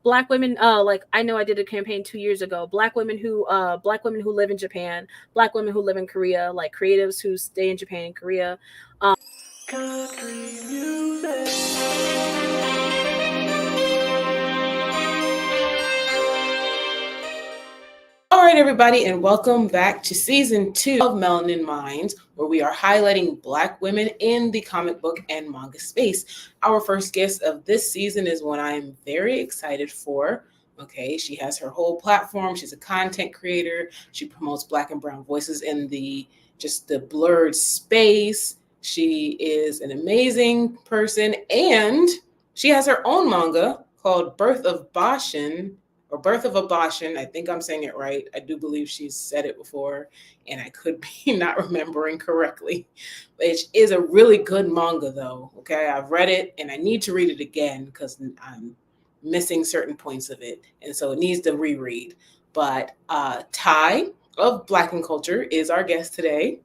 Black women, like I know I did a campaign 2 years ago. Black women who live in Japan, Black women who live in Korea, like creatives who stay in Japan and Korea. Country music. All right, everybody, and welcome back to season 2 of Melanin Minds, where we are highlighting Black women in the comic book and manga space. Our first guest of this season is one I am very excited for. Okay, she has her whole platform. She's a content creator. She promotes Black and brown voices in the Blerd space. She is an amazing person, and she has her own manga called Birth of Bashin, or Birth of a Bashin. I think I'm saying it right. I do believe she's said it before, and I could be not remembering correctly. It is a really good manga, though. Okay, I've read it, and I need to read it again because I'm missing certain points of it, and so it needs to reread. But Ty of Blaque N Kulture is our guest today.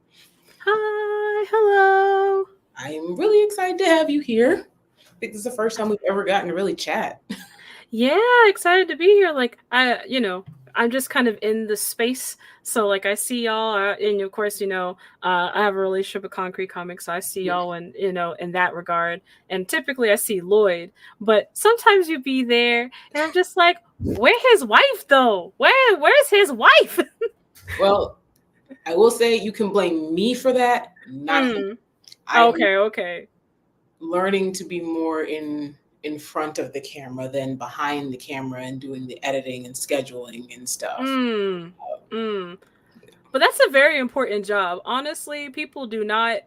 Hi, hello. I'm really excited to have you here. I think this is the first time we've ever gotten to really chat. Yeah, excited to be here. Like I'm just kind of in the space. So like I see y'all, and of course, I have a relationship with Concrete Comics, so I see y'all, and in that regard. And typically, I see Lloyd, but sometimes you be there, and I'm just like, where's his wife though? Where's his wife? Well, I will say you can blame me for that, not him. Okay. Learning to be more in front of the camera than behind the camera and doing the editing and scheduling and stuff. But that's a very important job. Honestly, people do not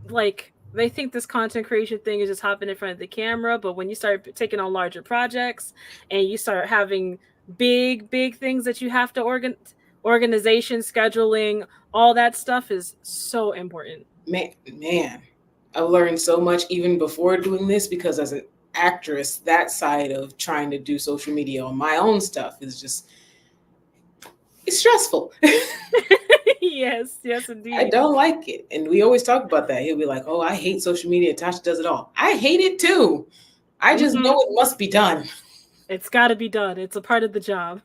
they think this content creation thing is just hopping in front of the camera, but when you start taking on larger projects and you start having big things that you have to organization, scheduling, all that stuff is so important. Man, I've learned so much even before doing this, because as an actress, that side of trying to do social media on my own stuff is just, it's stressful. Yes, indeed. I don't like it. And we always talk about that. He'll be like, oh, I hate social media. Tasha does it all. I hate it too. I just know it must be done. It's got to be done. It's a part of the job.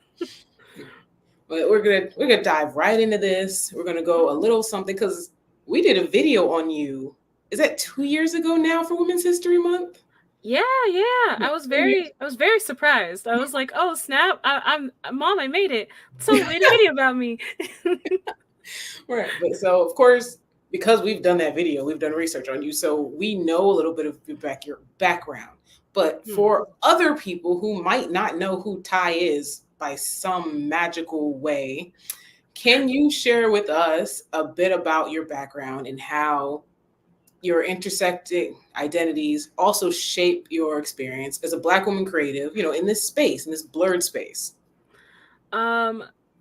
But we're gonna dive right into this. We're gonna go a little something, because we did a video on you. Is that 2 years ago now for Women's History Month? Yeah. I was very surprised. I was like, oh snap! I'm Mom, I made it. So made a video about me. Right. But so of course, because we've done that video, we've done research on you, so we know a little bit of your background. But for other people who might not know who Ty is by some magical way, can you share with us a bit about your background and how your intersecting identities also shape your experience as a Black woman creative, in this space, in this blurred space?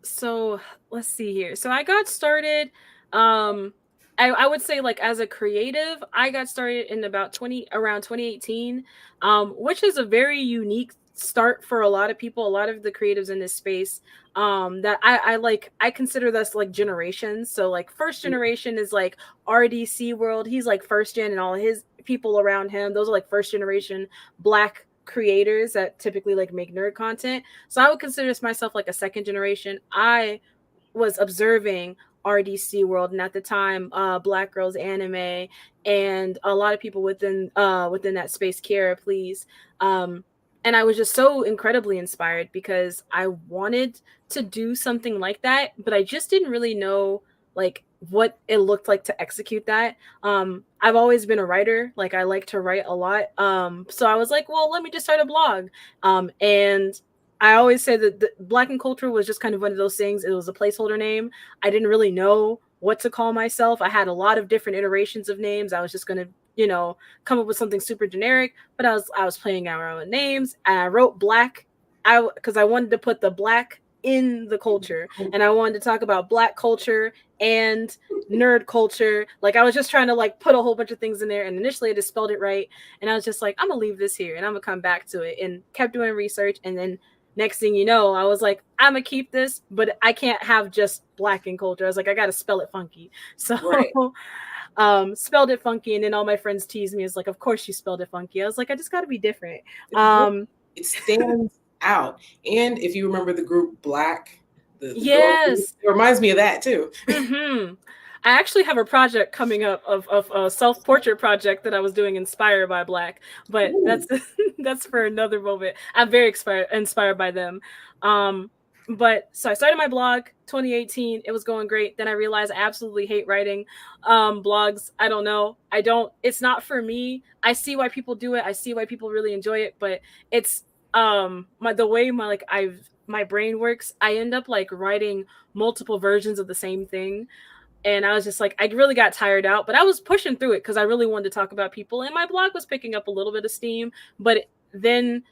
So let's see here. So I got started, I would say like as a creative, I got started in around 2018, which is a very unique start for a lot of people, a lot of the creatives in this space. That I consider this like generations. So like first generation is like RDC World. He's like first gen, and all his people around him, those are like first generation Black creators that typically like make nerd content. So I would consider myself like a second generation. I was observing RDC World, and at the time, Black Girls Anime, and a lot of people within that space, Kiara, please. And I was just so incredibly inspired because I wanted to do something like that, but I just didn't really know like what it looked like to execute that. I've always been a writer. Like I like to write a lot. So I was like, well, let me just start a blog. And I always say that the Blaque N Kulture was just kind of one of those things. It was a placeholder name. I didn't really know what to call myself. I had a lot of different iterations of names. I was just going to, come up with something super generic, but I was playing our own names, and I wrote Black because I wanted to put the Black in the culture, and I wanted to talk about Black culture and nerd culture. Like I was just trying to like put a whole bunch of things in there, and initially I just spelled it right, and I was just like, I'm gonna leave this here and I'm gonna come back to it, and kept doing research. And then next thing you know, I was like, I'm gonna keep this, but I can't have just Blaque N Kulture. I was like, I gotta spell it funky. So right. Spelled it funky, and then all my friends teased me. It's like, of course you spelled it funky. I was like, I just got to be different. It stands out. And if you remember the group Blaque, the girl, it Yes. reminds me of that too. Mm-hmm. I actually have a project coming up of a self-portrait project that I was doing inspired by Blaque, but Ooh. that's that's for another moment. I'm very inspired by them. Um, but so I started my blog 2018. It was going great. Then I realized I absolutely hate writing blogs. I don't know. I don't. It's not for me. I see why people do it. I see why people really enjoy it, but it's the way my brain works. I end up like writing multiple versions of the same thing, and I was just like, I really got tired out, but I was pushing through it because I really wanted to talk about people, and my blog was picking up a little bit of steam. But then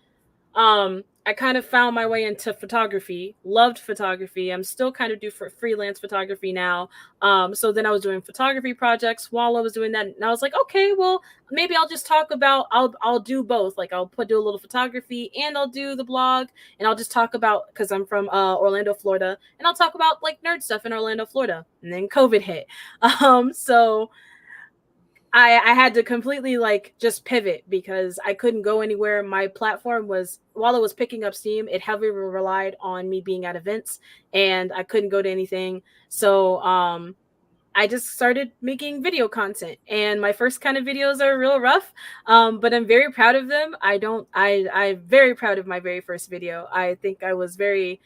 I kind of found my way into photography, loved photography. I'm still kind of do for freelance photography now. So then I was doing photography projects while I was doing that, and I was like, okay, well, maybe I'll just talk about, I'll do both. Like I'll do a little photography and I'll do the blog, and I'll just talk about, because I'm from Orlando, Florida, and I'll talk about like nerd stuff in Orlando, Florida. And then COVID hit. So I had to completely like just pivot because I couldn't go anywhere. My platform was, while it was picking up steam, it heavily relied on me being at events, and I couldn't go to anything. So I just started making video content, and my first kind of videos are real rough, but I'm very proud of them. I'm very proud of my very first video. I think I was very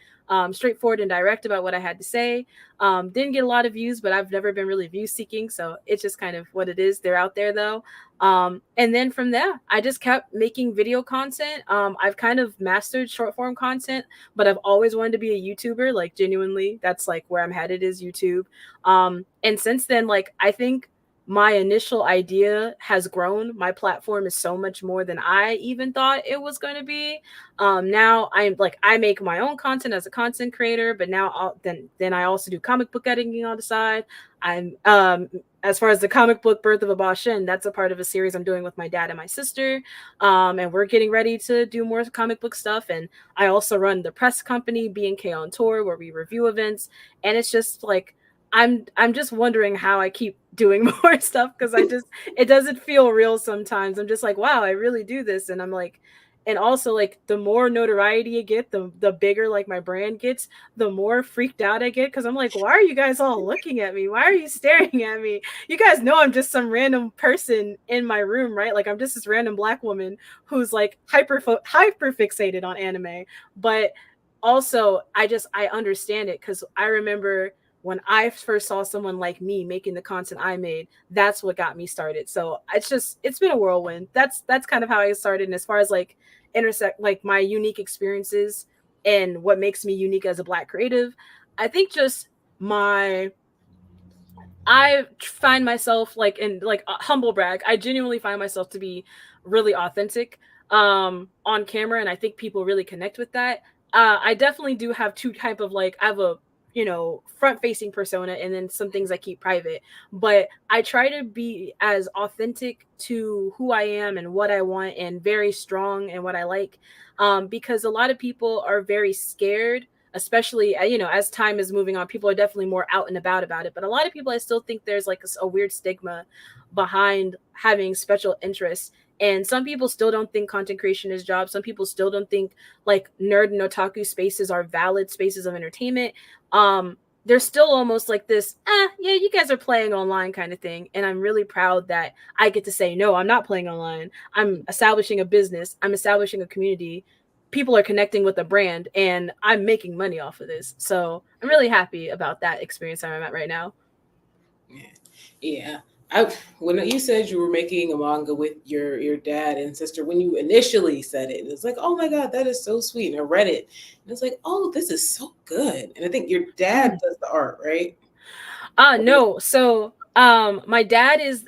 straightforward and direct about what I had to say. Didn't get a lot of views, but I've never been really view seeking, so it's just kind of what it is. They're out there though. And then from there, I just kept making video content. I've kind of mastered short form content, but I've always wanted to be a YouTuber. Like genuinely, that's like where I'm headed, is YouTube. And since then, like I think my initial idea has grown. My platform is so much more than I even thought it was going to be. Now I'm like, I make my own content as a content creator, but now then I also do comic book editing on the side. I'm as far as the comic book Birth of a Ba Shin, that's a part of a series I'm doing with my dad and my sister. And we're getting ready to do more comic book stuff. And I also run the press company BN'K on Tour, where we review events. And it's just like, I'm just wondering how I keep doing more stuff, because it doesn't feel real sometimes. I'm just like, wow, I really do this. And I'm like, and also like the more notoriety you get, the bigger like my brand gets, the more freaked out I get, because I'm like, why are you guys all looking at me? Why are you staring at me? You guys know I'm just some random person in my room, right? Like I'm just this random Black woman who's like hyper fixated on anime. But also I understand it, because I remember when I first saw someone like me making the content I made, that's what got me started. So it's been a whirlwind. That's kind of how I started. And as far as like intersect like my unique experiences and what makes me unique as a Black creative, I think just I find myself like, in like humble brag, I genuinely find myself to be really authentic on camera, and I think people really connect with that. I definitely do have two type of like, I have a, front facing persona, and then some things I keep private, but I try to be as authentic to who I am and what I want, and very strong in what I like, because a lot of people are very scared, especially as time is moving on. People are definitely more out and about it, but a lot of people, I still think there's like a weird stigma behind having special interests. And some people still don't think content creation is a job. Some people still don't think like nerd and otaku spaces are valid spaces of entertainment. There's still almost like this, yeah, you guys are playing online kind of thing. And I'm really proud that I get to say, no, I'm not playing online. I'm establishing a business. I'm establishing a community. People are connecting with the brand, and I'm making money off of this. So I'm really happy about that experience I'm at right now. Yeah. When you said you were making a manga with your dad and sister, when you initially said it, it was like, oh my God, that is so sweet. And I read it, and it's like, oh, this is so good. And I think your dad does the art, right? No. So my dad is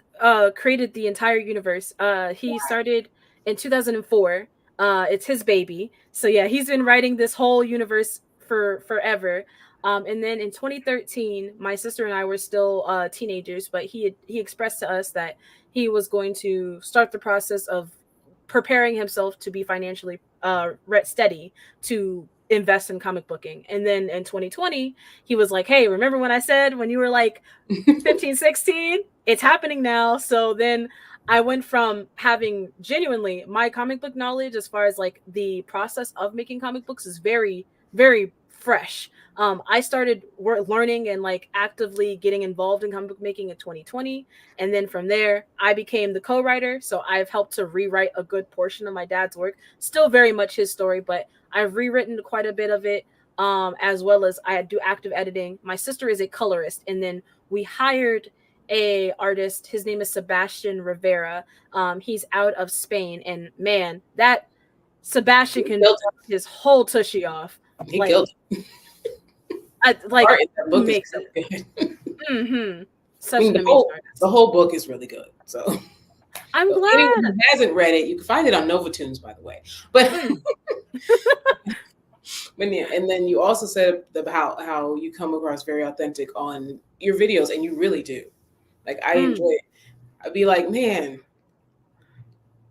created the entire universe. He started in 2004. It's his baby. So yeah, he's been writing this whole universe for forever. And then in 2013, my sister and I were still teenagers, but he expressed to us that he was going to start the process of preparing himself to be financially steady to invest in comic booking. And then in 2020, he was like, hey, remember when I said when you were like 15, 16? It's happening now. So then I went from having genuinely my comic book knowledge as far as like the process of making comic books is very, very fresh. I started learning and like actively getting involved in comic book making in 2020. And then from there, I became the co-writer. So I've helped to rewrite a good portion of my dad's work. Still very much his story, but I've rewritten quite a bit of it. As well as I do active editing. My sister is a colorist, and then we hired a artist. His name is Sebastian Rivera. He's out of Spain, and man, that Sebastian can draw his whole tushy off. He like, killed it. Like Art in that book makes is it. good. Such an amazing artist. The whole book is really good. So I'm glad. Anyone who hasn't read it, you can find it on Novatunes, by the way. But but yeah, and then you also said about how you come across very authentic on your videos, and you really do. Like I enjoy it. I'd be like, man,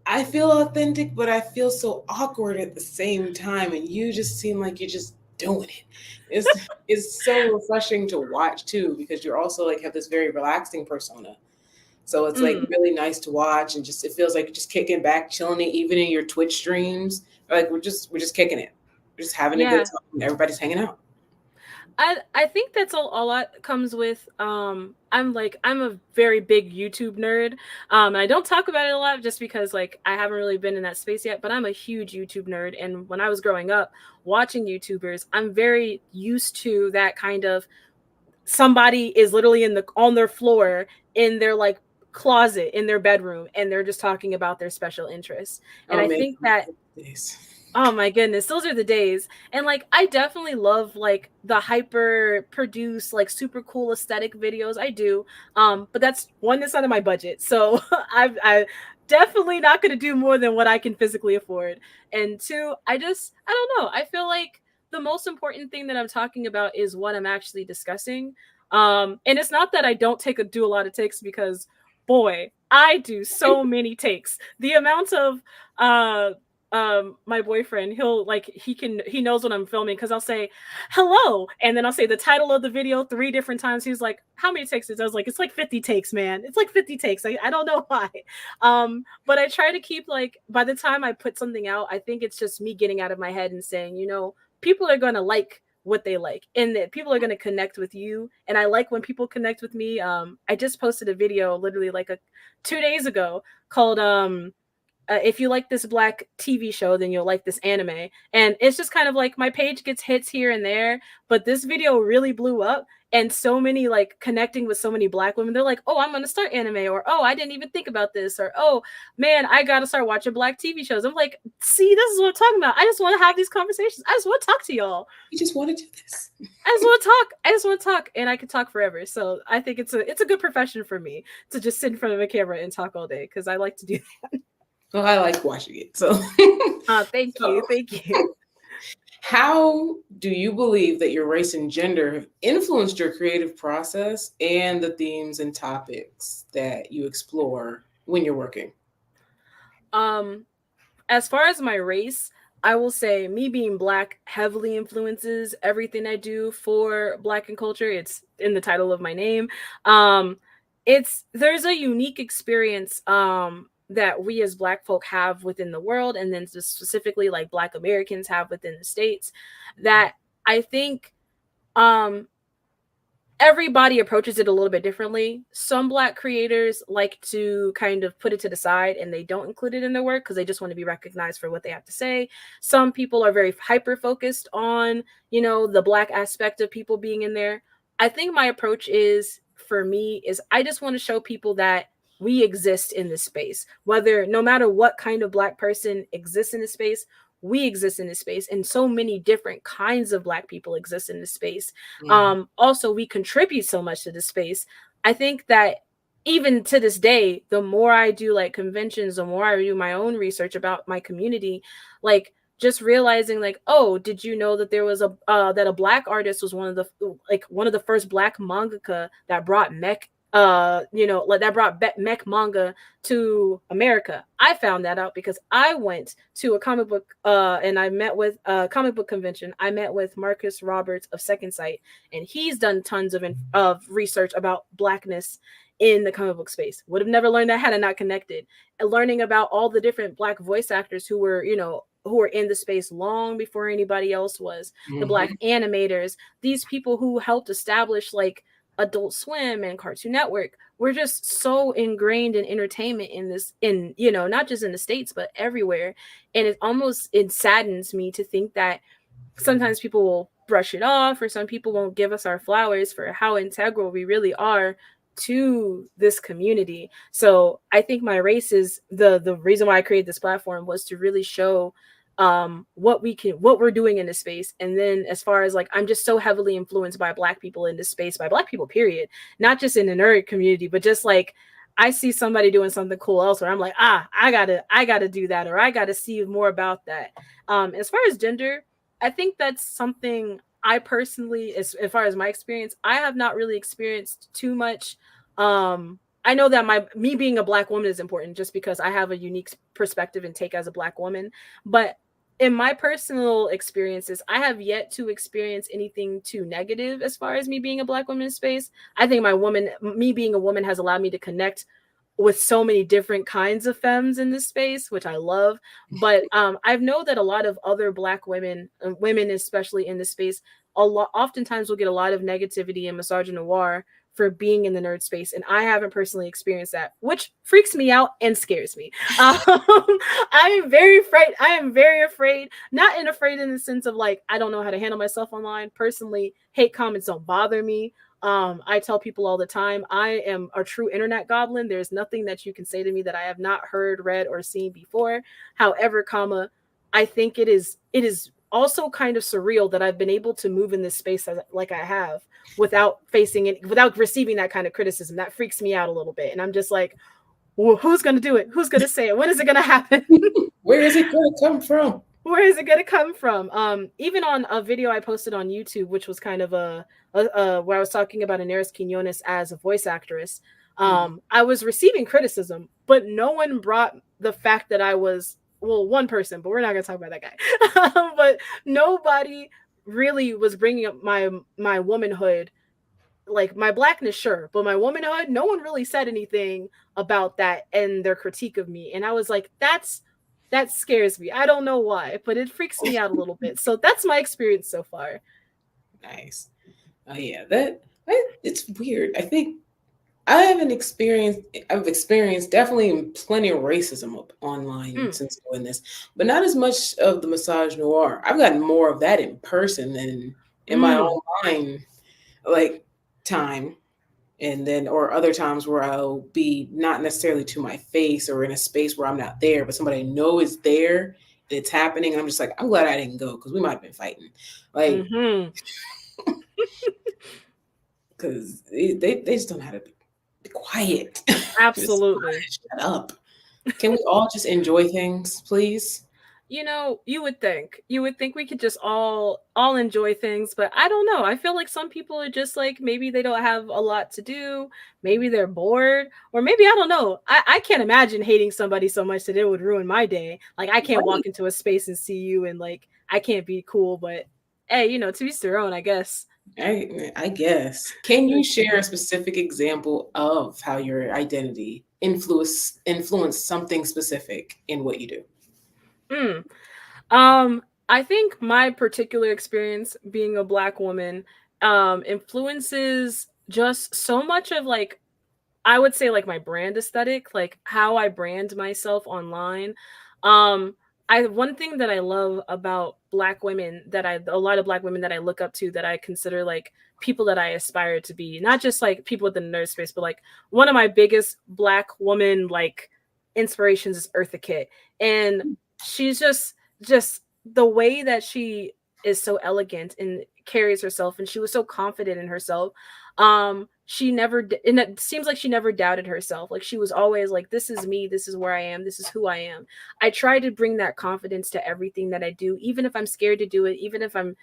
I feel authentic, but I feel so awkward at the same time, and you just seem like you're just doing it. It's so refreshing to watch too, because you're also like have this very relaxing persona. So it's like really nice to watch, and just it feels like you're just kicking back, chilling it, even in your Twitch streams. Like we're just kicking it. We're just having a good time. Everybody's hanging out. I think that's a lot comes with I'm a very big YouTube nerd. And I don't talk about it a lot just because like I haven't really been in that space yet, but I'm a huge YouTube nerd. And when I was growing up watching YouTubers, I'm very used to that kind of somebody is literally on their floor in their like closet in their bedroom, and they're just talking about their special interests. And I think that oh my goodness, those are the days. And like I definitely love like the hyper produced like super cool aesthetic videos. I do. But that's one that's out of my budget. So I definitely not going to do more than what I can physically afford. And two, I don't know. I feel like the most important thing that I'm talking about is what I'm actually discussing. And it's not that I don't do a lot of takes, because boy, I do so many takes. The amount of my boyfriend, he knows when I'm filming, because I'll say hello, and then I'll say the title of the video 3 different times. He's like, how many takes is it? I was like, it's like 50 takes, man. It's like 50 takes. I don't know why. But I try to keep like, by the time I put something out, I think it's just me getting out of my head and saying, you know, people are going to like what they like, and that people are going to connect with you. And I like when people connect with me. I just posted a video literally like 2 days ago called if you like this Black TV show, then you'll like this anime. And it's just kind of like my page gets hits here and there, but this video really blew up, and so many like connecting with so many Black women. They're like, oh, I'm going to start anime, or, oh, I didn't even think about this, or, oh man, I got to start watching Black TV shows. I'm like, see, this is what I'm talking about. I just want to have these conversations. I just want to talk to y'all. You just want to do this. I just want to talk, and I can talk forever. So I think it's a good profession for me to just sit in front of a camera and talk all day, because I like to do that. Well, I like watching it. So thank you. How do you believe that your race and gender have influenced your creative process and the themes and topics that you explore when you're working? As far as my race, I will say me being Black heavily influences everything I do for Blaque N Kulture. It's in the title of my name. There's a unique experience that we as Black folk have within the world, and then specifically like Black Americans have within the States, that I think everybody approaches it a little bit differently. Some Black creators like to kind of put it to the side, and they don't include it in their work because they just want to be recognized for what they have to say. Some people are very hyper focused on, you know, the Black aspect of people being in there. I think my approach for me is I just want to show people that we exist in this space, no matter what kind of Black person exists in this space, we exist in this space, and so many different kinds of Black people exist in this space. Also, we contribute so much to this space. I think that even to this day, the more I do like conventions, the more I do my own research about my community, like just realizing like, oh, did you know that there was that a Black artist was one of the first Black mangaka that brought mech that brought mech manga to America. I found that out because I went to a comic book and I met with a comic book convention. I met with Marcus Roberts of Second Sight, and he's done tons of research about Blackness in the comic book space. Would have never learned that had I not connected. And learning about all the different Black voice actors who were, who were in the space long before anybody else was, the Black animators, these people who helped establish like Adult Swim and Cartoon Network. We're just so ingrained in entertainment in this, in, not just in the States, but everywhere. And it saddens me to think that sometimes people will brush it off, or some people won't give us our flowers for how integral we really are to this community. So I think my race is the reason why I created this platform, was to really show what we're doing in this space. And then as far as like, I'm just so heavily influenced by Black people in this space, by Black people period, not just in the nerd community, but just like I see somebody doing something cool elsewhere, I'm like, I gotta do that, or I gotta see more about that. As far as gender, I think that's something I personally, as far as my experience, I have not really experienced too much. I know that me being a Black woman is important, just because I have a unique perspective and take as a Black woman. But in my personal experiences, I have yet to experience anything too negative as far as me being a Black woman in space. I think me being a woman has allowed me to connect with so many different kinds of femmes in this space, which I love. But I know that a lot of other Black women especially in this space, oftentimes will get a lot of negativity and misogynoir for being in the nerd space, and I haven't personally experienced that, which freaks me out and scares me. I am very afraid. Not afraid in the sense of like I don't know how to handle myself online. Personally, hate comments don't bother me. I tell people all the time, I am a true internet goblin. There's nothing that you can say to me that I have not heard, read, or seen before. However, I think it is also kind of surreal that I've been able to move in this space like I have, without receiving that kind of criticism. That freaks me out a little bit. And I'm just like, well, who's going to do it? Who's going to say it? When is it going to happen? Where is it going to come from? Where is it going to come from? Even on a video I posted on YouTube, which was kind of where I was talking about Inês Quinones as a voice actress, I was receiving criticism, but no one brought the fact that I was, well, one person, but we're not going to talk about that guy. But nobody really was bringing up my womanhood, like my Blackness, sure, but my womanhood, no one really said anything about that and their critique of me. And I was like, that scares me. I don't know why, but it freaks me out a little bit. So that's my experience so far. Nice. Oh yeah, it's weird. I think I've experienced definitely plenty of racism online since doing this, but not as much of the misogynoir. I've gotten more of that in person than in my own mind, like time. And then, or other times where I'll be not necessarily to my face or in a space where I'm not there, but somebody I know is there and it's happening. And I'm just like, I'm glad I didn't go, because we might have been fighting. Like, because they just don't know how to be quiet. Absolutely. Shut up. Can we all just enjoy things, please? You would think we could just all enjoy things, but I don't know. I feel like some people are just like, maybe they don't have a lot to do, maybe they're bored, or maybe, I don't know. I can't imagine hating somebody so much that it would ruin my day. Like, I can't walk into a space and see you and like I can't be cool, but hey, to each their own, I guess. I guess. Can you share a specific example of how your identity influenced something specific in what you do? I think my particular experience being a Black woman influences just so much of, like, I would say, like, my brand aesthetic, like how I brand myself online. One thing that I love about Black women, a lot of Black women that I look up to, that I consider like people that I aspire to be, not just like people within the nerd space, but like one of my biggest Black woman like inspirations is Eartha Kitt. And she's just the way that she is so elegant and carries herself, and she was so confident in herself. And it seems like she never doubted herself. Like, she was always like, this is me, this is where I am, this is who I am. I try to bring that confidence to everything that I do, even if I'm scared to do it, even if I'm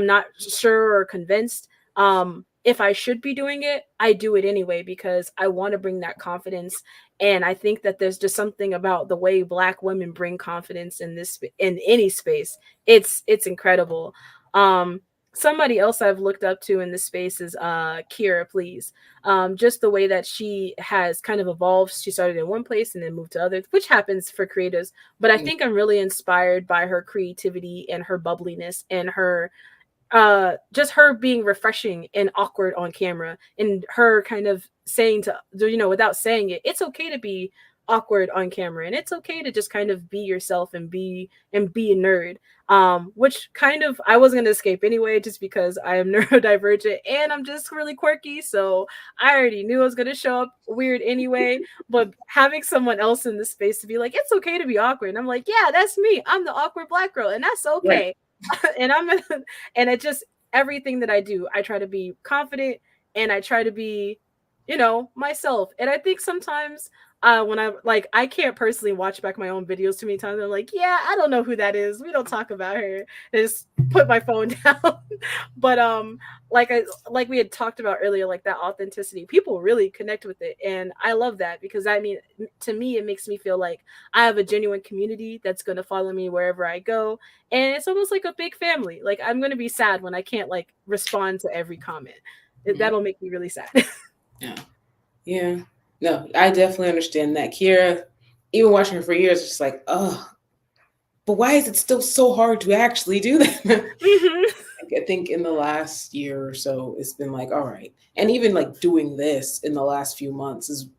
not sure or convinced. If I should be doing it, I do it anyway, because I want to bring that confidence. And I think that there's just something about the way Black women bring confidence in any space. It's incredible. somebody else I've looked up to in this space is Kira Please. Just the way that she has kind of evolved. She started in one place and then moved to others, which happens for creatives. But I think I'm really inspired by her creativity and her bubbliness and her just her being refreshing and awkward on camera, and her kind of saying to, you know, without saying it, it's okay to be awkward on camera, and it's okay to just kind of be yourself and be a nerd, which kind of I wasn't going to escape anyway, just because I am neurodivergent and I'm just really quirky, so I already knew I was going to show up weird anyway. But having someone else in the space to be like, it's okay to be awkward, and I'm like, yeah, that's me, I'm the awkward black girl, and that's okay. Right. And and it just, everything that I do, I try to be confident, and I try to be, you know, myself. And I think sometimes when I like, I can't personally watch back my own videos too many times. I'm like, yeah, I don't know who that is. We don't talk about her. And just put my phone down. But like we had talked about earlier, like that authenticity, people really connect with it, and I love that, because I mean, to me, it makes me feel like I have a genuine community that's going to follow me wherever I go, and it's almost like a big family. Like, I'm going to be sad when I can't like respond to every comment. That'll make me really sad. Yeah. Yeah. No, I definitely understand that. Kira, even watching her for years, it's just like, oh, but why is it still so hard to actually do that? Mm-hmm. I think in the last year or so, it's been like, all right. And even like doing this in the last few months, is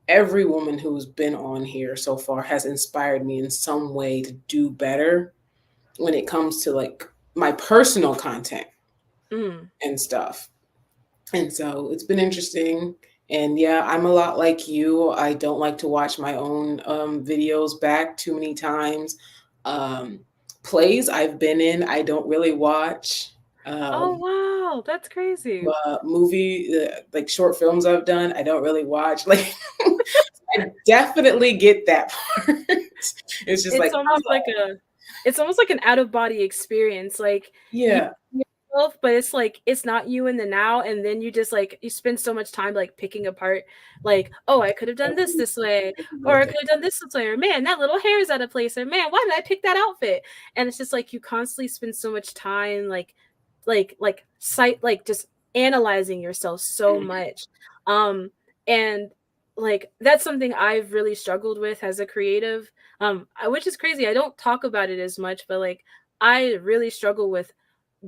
every woman who's been on here so far has inspired me in some way to do better when it comes to like my personal content and stuff. And so it's been interesting. And yeah, I'm a lot like you. I don't like to watch my own videos back too many times. Um, Plays I've been in, I don't really watch. Oh wow, that's crazy. Movie, like short films I've done, I don't really watch. Like, I definitely get that part. It's just It's like, almost like it's almost like an out of body experience. Like, you yeah. yourself, but it's like it's not you in the now, and then you just like you spend so much time like picking apart, like, oh, I could have done this way, or I could have done this way, or man, that little hair is out of place, or man, why did I pick that outfit? And it's just like you constantly spend so much time like just analyzing yourself so much. um and like that's something I've really struggled with as a creative, which is crazy. I don't talk about it as much, but like I really struggle with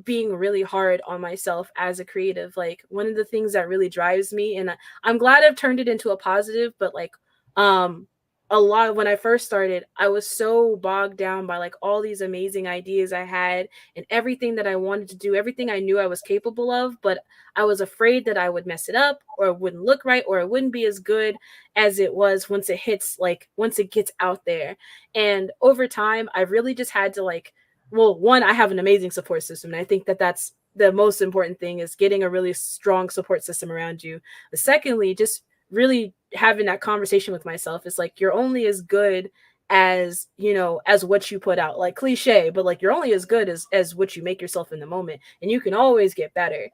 being really hard on myself as a creative. Like, one of the things that really drives me, and I'm glad I've turned it into a positive, but like um a lot, when I first started, I was so bogged down by like all these amazing ideas I had and everything that I wanted to do, everything I knew I was capable of, but I was afraid that I would mess it up, or it wouldn't look right, or it wouldn't be as good as it was once it hits, like once it gets out there. And over time, I've really just had to like, well, one, I have an amazing support system, and I think that that's the most important thing, is getting a really strong support system around you. But secondly, just really having that conversation with myself. Is like, you're only as good as, you know, as what you put out. Like, cliche, but like you're only as good as what you make yourself in the moment, and you can always get better.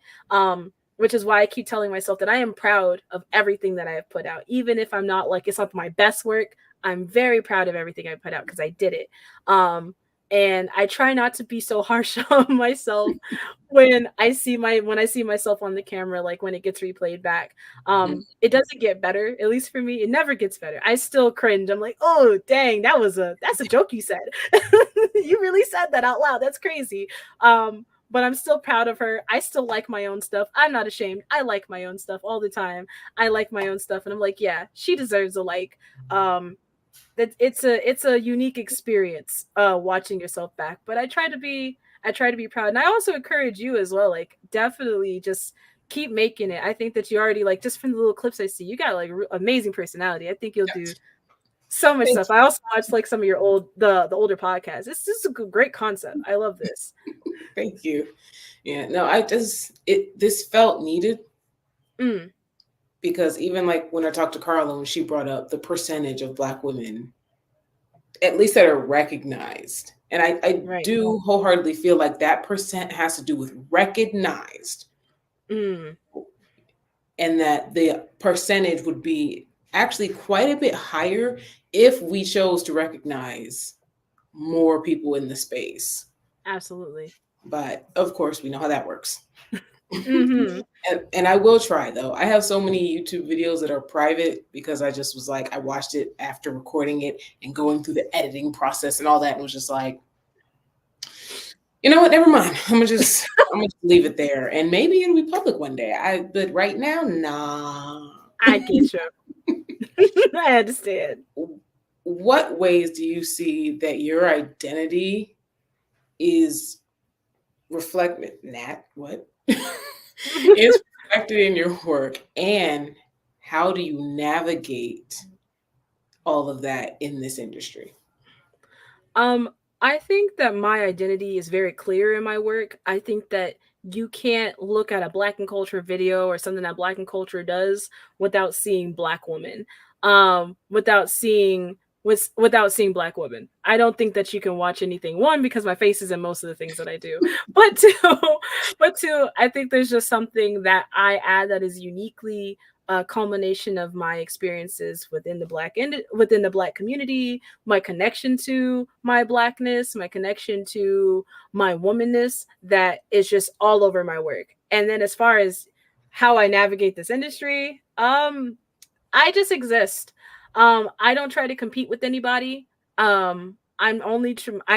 Which is why I keep telling myself that I am proud of everything that I have put out, even if I'm not like, it's not my best work. I'm very proud of everything I put out because I did it. And I try not to be so harsh on myself when I see myself on the camera, like when it gets replayed back. It doesn't get better, at least for me. It never gets better. I still cringe. I'm like, oh dang, that's a joke you said. You really said that out loud. That's crazy. But I'm still proud of her. I still like my own stuff. I'm not ashamed. I like my own stuff all the time. I like my own stuff, and I'm like, yeah, she deserves a like. That it's a unique experience watching yourself back. But I try to be proud, and I also encourage you as well. Like, definitely just keep making it. I think that you already, like, just from the little clips I see, you got like amazing personality. I think you'll do so much stuff. I also watched like some of your the older podcasts. This is a great concept. I love this. Thank you. Yeah, no, this felt needed. Because even like when I talked to Carla, when she brought up the percentage of Black women, at least that are recognized, and I do wholeheartedly feel like that percent has to do with recognized, and that the percentage would be actually quite a bit higher if we chose to recognize more people in the space. Absolutely. but of course we know how that works. Mm-hmm. And I will try though. I have so many YouTube videos that are private because I just was like, I watched it after recording it and going through the editing process and all that, and was just like, you know what? Never mind. I'm gonna just leave it there, and maybe it'll be public one day. But right now, nah. I get you. I understand. What ways do you see that your identity is reflected? Nat, what is reflected in your work, and how do you navigate all of that in this industry? Um, I think that my identity is very clear in my work. I think that you can't look at a Blaque N Kulture video or something that Blaque N Kulture does without seeing Black woman. Without seeing Black women. I don't think that you can watch anything, one, because my face is in most of the things that I do, but two, I think there's just something that I add that is uniquely a culmination of my experiences within the Black community, my connection to my Blackness, my connection to my womanness, that is just all over my work. And then as far as how I navigate this industry, I just exist. I don't try to compete with anybody. I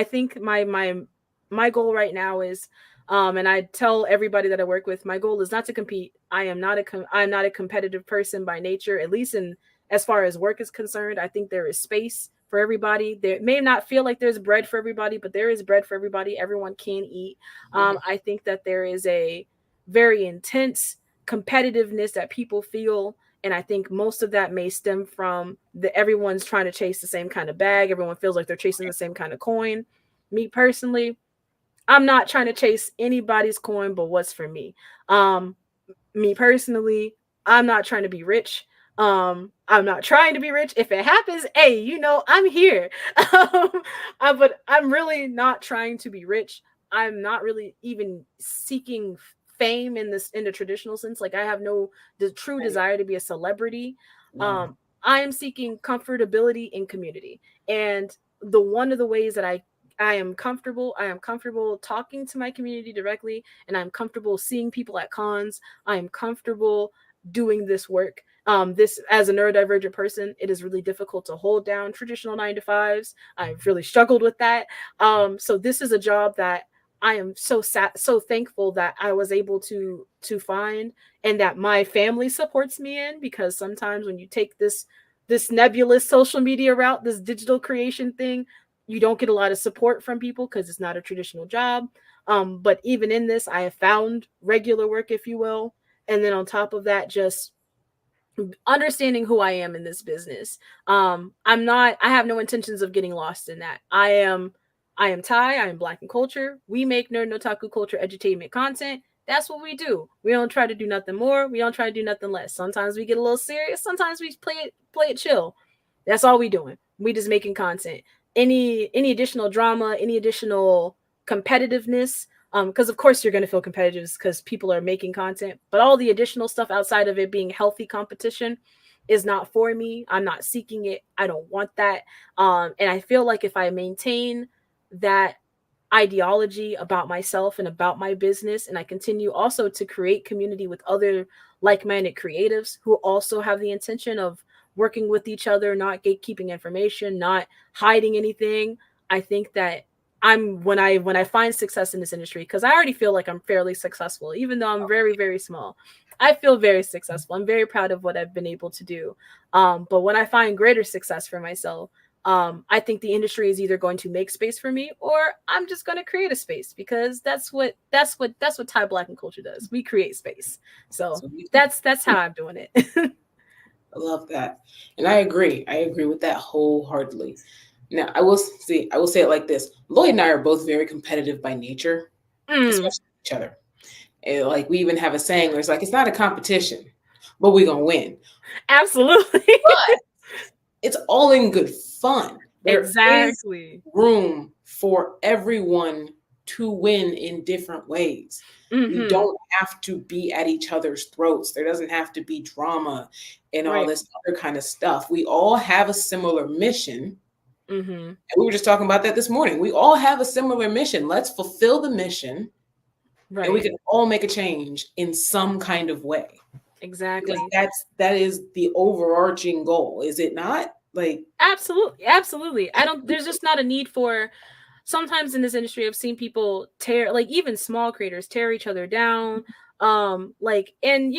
think my goal right now is, and I tell everybody that I work with, my goal is not to compete. I'm not a competitive person by nature, at least in as far as work is concerned. I think there is space for everybody. There may not feel like there's bread for everybody, but there is bread for everybody. Everyone can eat. I think that there is a very intense competitiveness that people feel, and I think most of that may stem from everyone's trying to chase the same kind of bag. Everyone feels like they're chasing the same kind of coin. Me personally, I'm not trying to chase anybody's coin but what's for me. Me personally, I'm not trying to be rich. I'm not trying to be rich. If it happens, hey, I'm here. But I'm really not trying to be rich. I'm not really even seeking fame in the traditional sense. Like, I have no the true desire to be a celebrity. I am seeking comfortability in community. And the one of the ways that I am comfortable talking to my community directly, and I'm comfortable seeing people at cons. I am comfortable doing this work. This, as a neurodivergent person, it is really difficult to hold down traditional 9 to 5s. I've really struggled with that. So this is a job that I am so thankful that I was able to find, and that my family supports me in, because sometimes when you take this nebulous social media route, this digital creation thing, you don't get a lot of support from people because it's not a traditional job. But even in this, I have found regular work, if you will. And then on top of that, just understanding who I am in this business. I have no intentions of getting lost in that. I am Ty, I am Blaque N Kulture. We make nerd and otaku culture edutainment content. That's what we do. We don't try to do nothing more. We don't try to do nothing less. Sometimes we get a little serious. Sometimes we play it chill. That's all we doing. We just making content. Any additional drama, any additional competitiveness, because of course you're going to feel competitive because people are making content, but all the additional stuff outside of it being healthy competition is not for me. I'm not seeking it. I don't want that. And I feel like if I maintain that ideology about myself and about my business, and I continue also to create community with other like-minded creatives who also have the intention of working with each other, not gatekeeping information, not hiding anything, I think that when I find success in this industry, because I already feel like I'm fairly successful, even though I'm very, very small. I feel very successful. I'm very proud of what I've been able to do. But when I find greater success for myself, I think the industry is either going to make space for me, or I'm just going to create a space, because that's what Thai Blaque N Kulture does. We create space. So that's how I'm doing it. I love that. And I agree. I agree with that wholeheartedly. Now, I will say it like this. Lloyd and I are both very competitive by nature, especially each other. And like, we even have a saying where it's like, it's not a competition, but we're going to win. Absolutely. But it's all in good fun. There exactly. is room for everyone to win in different ways. We don't have to be at each other's throats. There doesn't have to be drama and all this other kind of stuff. We all have a similar mission. And we were just talking about that this morning. We all have a similar mission. Let's fulfill the mission and we Right. can all make a change in some kind of way. Because Exactly. that is the overarching goal, is it not? Like, Absolutely. Absolutely. I don't there's just not a need for sometimes in this industry I've seen people tear, like even small creators tear each other down. Like, and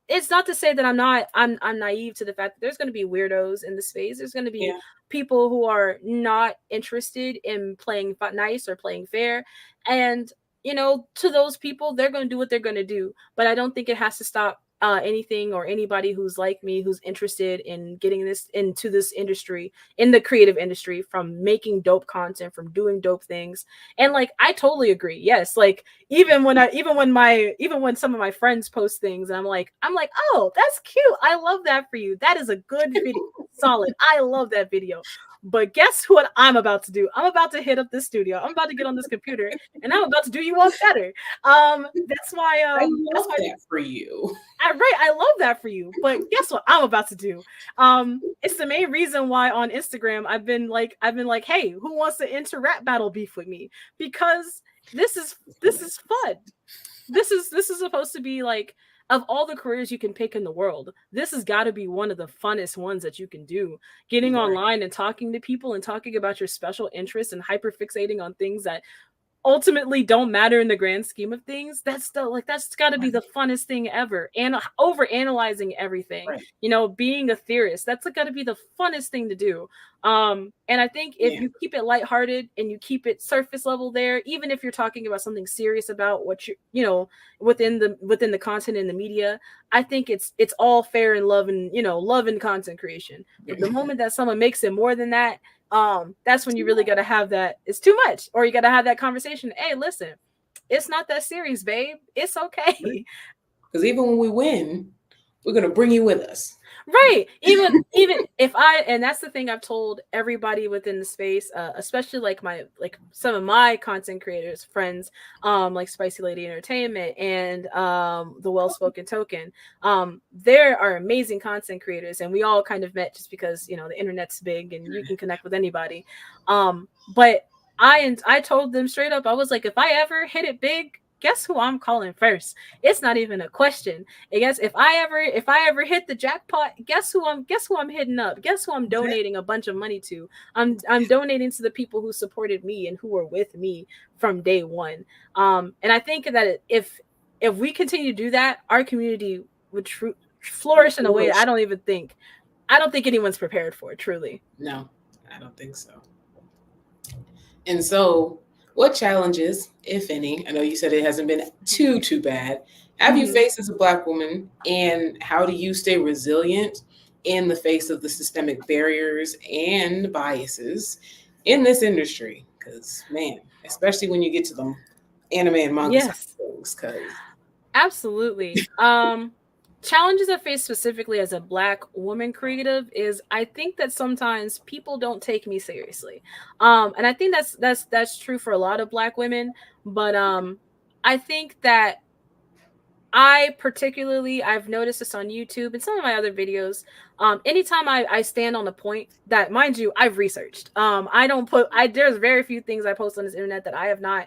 it's not to say that I'm naive to the fact that there's going to be weirdos in the space. There's going to be yeah, people who are not interested in playing nice or playing fair, and to those people, they're going to do what they're going to do. But I don't think it has to stop anything or anybody who's like me, who's interested in getting this into this industry, in the creative industry, from making dope content, from doing dope things. And like, I totally agree. Yes, like even when some of my friends post things and I'm like, oh, that's cute, I love that for you, that is a good video, solid, I love that video. But guess what I'm about to do? I'm about to hit up this studio, I'm about to get on this computer, and I'm about to do you one better. That's why I love that for you. I love that for you. But guess what I'm about to do? It's the main reason why on Instagram I've been like, hey, who wants to enter rap battle beef with me? Because this is fun. This is supposed to be like, of all the careers you can pick in the world, this has got to be one of the funnest ones that you can do. Getting Right. online and talking to people and talking about your special interests and hyperfixating on things that ultimately don't matter in the grand scheme of things. That's got to be the funnest thing ever. And over analyzing everything, Right. being a theorist, that's got to be the funnest thing to do. And I think if Yeah. you keep it lighthearted and you keep it surface level there, even if you're talking about something serious about what within the content in the media, I think it's all fair in love, and love and content creation. But the moment that someone makes it more than that, that's when you really got to have that, it's too much, or you got to have that conversation. Hey, listen, it's not that serious, babe, it's okay. Because even when we win, we're gonna bring you with us. Right. Even if and that's the thing I've told everybody within the space, especially like some of my content creators friends, like Spicy Lady Entertainment and the Well Spoken Token. There are amazing content creators, and we all kind of met just because the internet's big and you can connect with anybody. But I told them straight up, I was like, if I ever hit it big, guess who I'm calling first? It's not even a question. I guess if I ever hit the jackpot, guess who I'm hitting up? Guess who I'm donating a bunch of money to? I'm donating to the people who supported me and who were with me from day one. And I think that if we continue to do that, our community would flourish in a way that I don't think anyone's prepared for, truly. No, I don't think so. And so, what challenges, if any, I know you said it hasn't been too bad, have you Mhm. faced as a Black woman, and how do you stay resilient in the face of the systemic barriers and biases in this industry? Because, man, especially when you get to the anime and manga side Yes. of things, because Absolutely. Challenges I face specifically as a Black woman creative is, I think that sometimes people don't take me seriously. And I think that's true for a lot of Black women, but I think that I've noticed this on YouTube and some of my other videos. Anytime I stand on a point that, mind you, I've researched. I don't put I There's very few things I post on this internet that I have not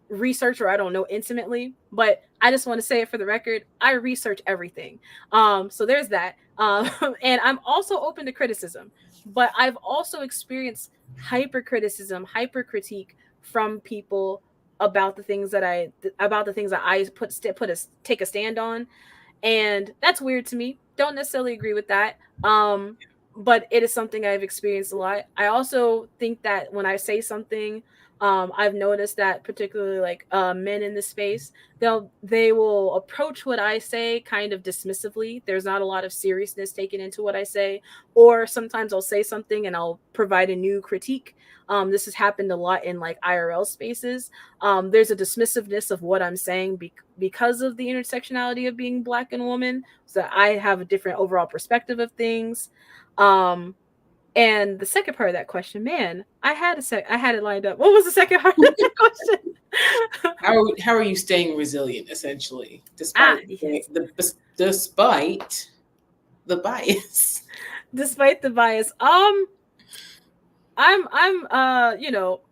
research or I don't know intimately, but I just want to say it for the record, I research everything. So there's that. And I'm also open to criticism, but I've also experienced hyper criticism, hyper critique from people about the things that I take a stand on, and that's weird to me. Don't necessarily agree with that. But it is something I've experienced a lot. I also think that when I say something, I've noticed that particularly like men in this space, they will approach what I say kind of dismissively. There's not a lot of seriousness taken into what I say, or sometimes I'll say something and I'll provide a new critique. This has happened a lot in like IRL spaces. There's a dismissiveness of what I'm saying because of the intersectionality of being Black and woman. So I have a different overall perspective of things. And the second part of that question, man, I had it lined up. What was the second part of that question? how are you staying resilient, essentially, Yes. despite the bias? Despite the bias, I'm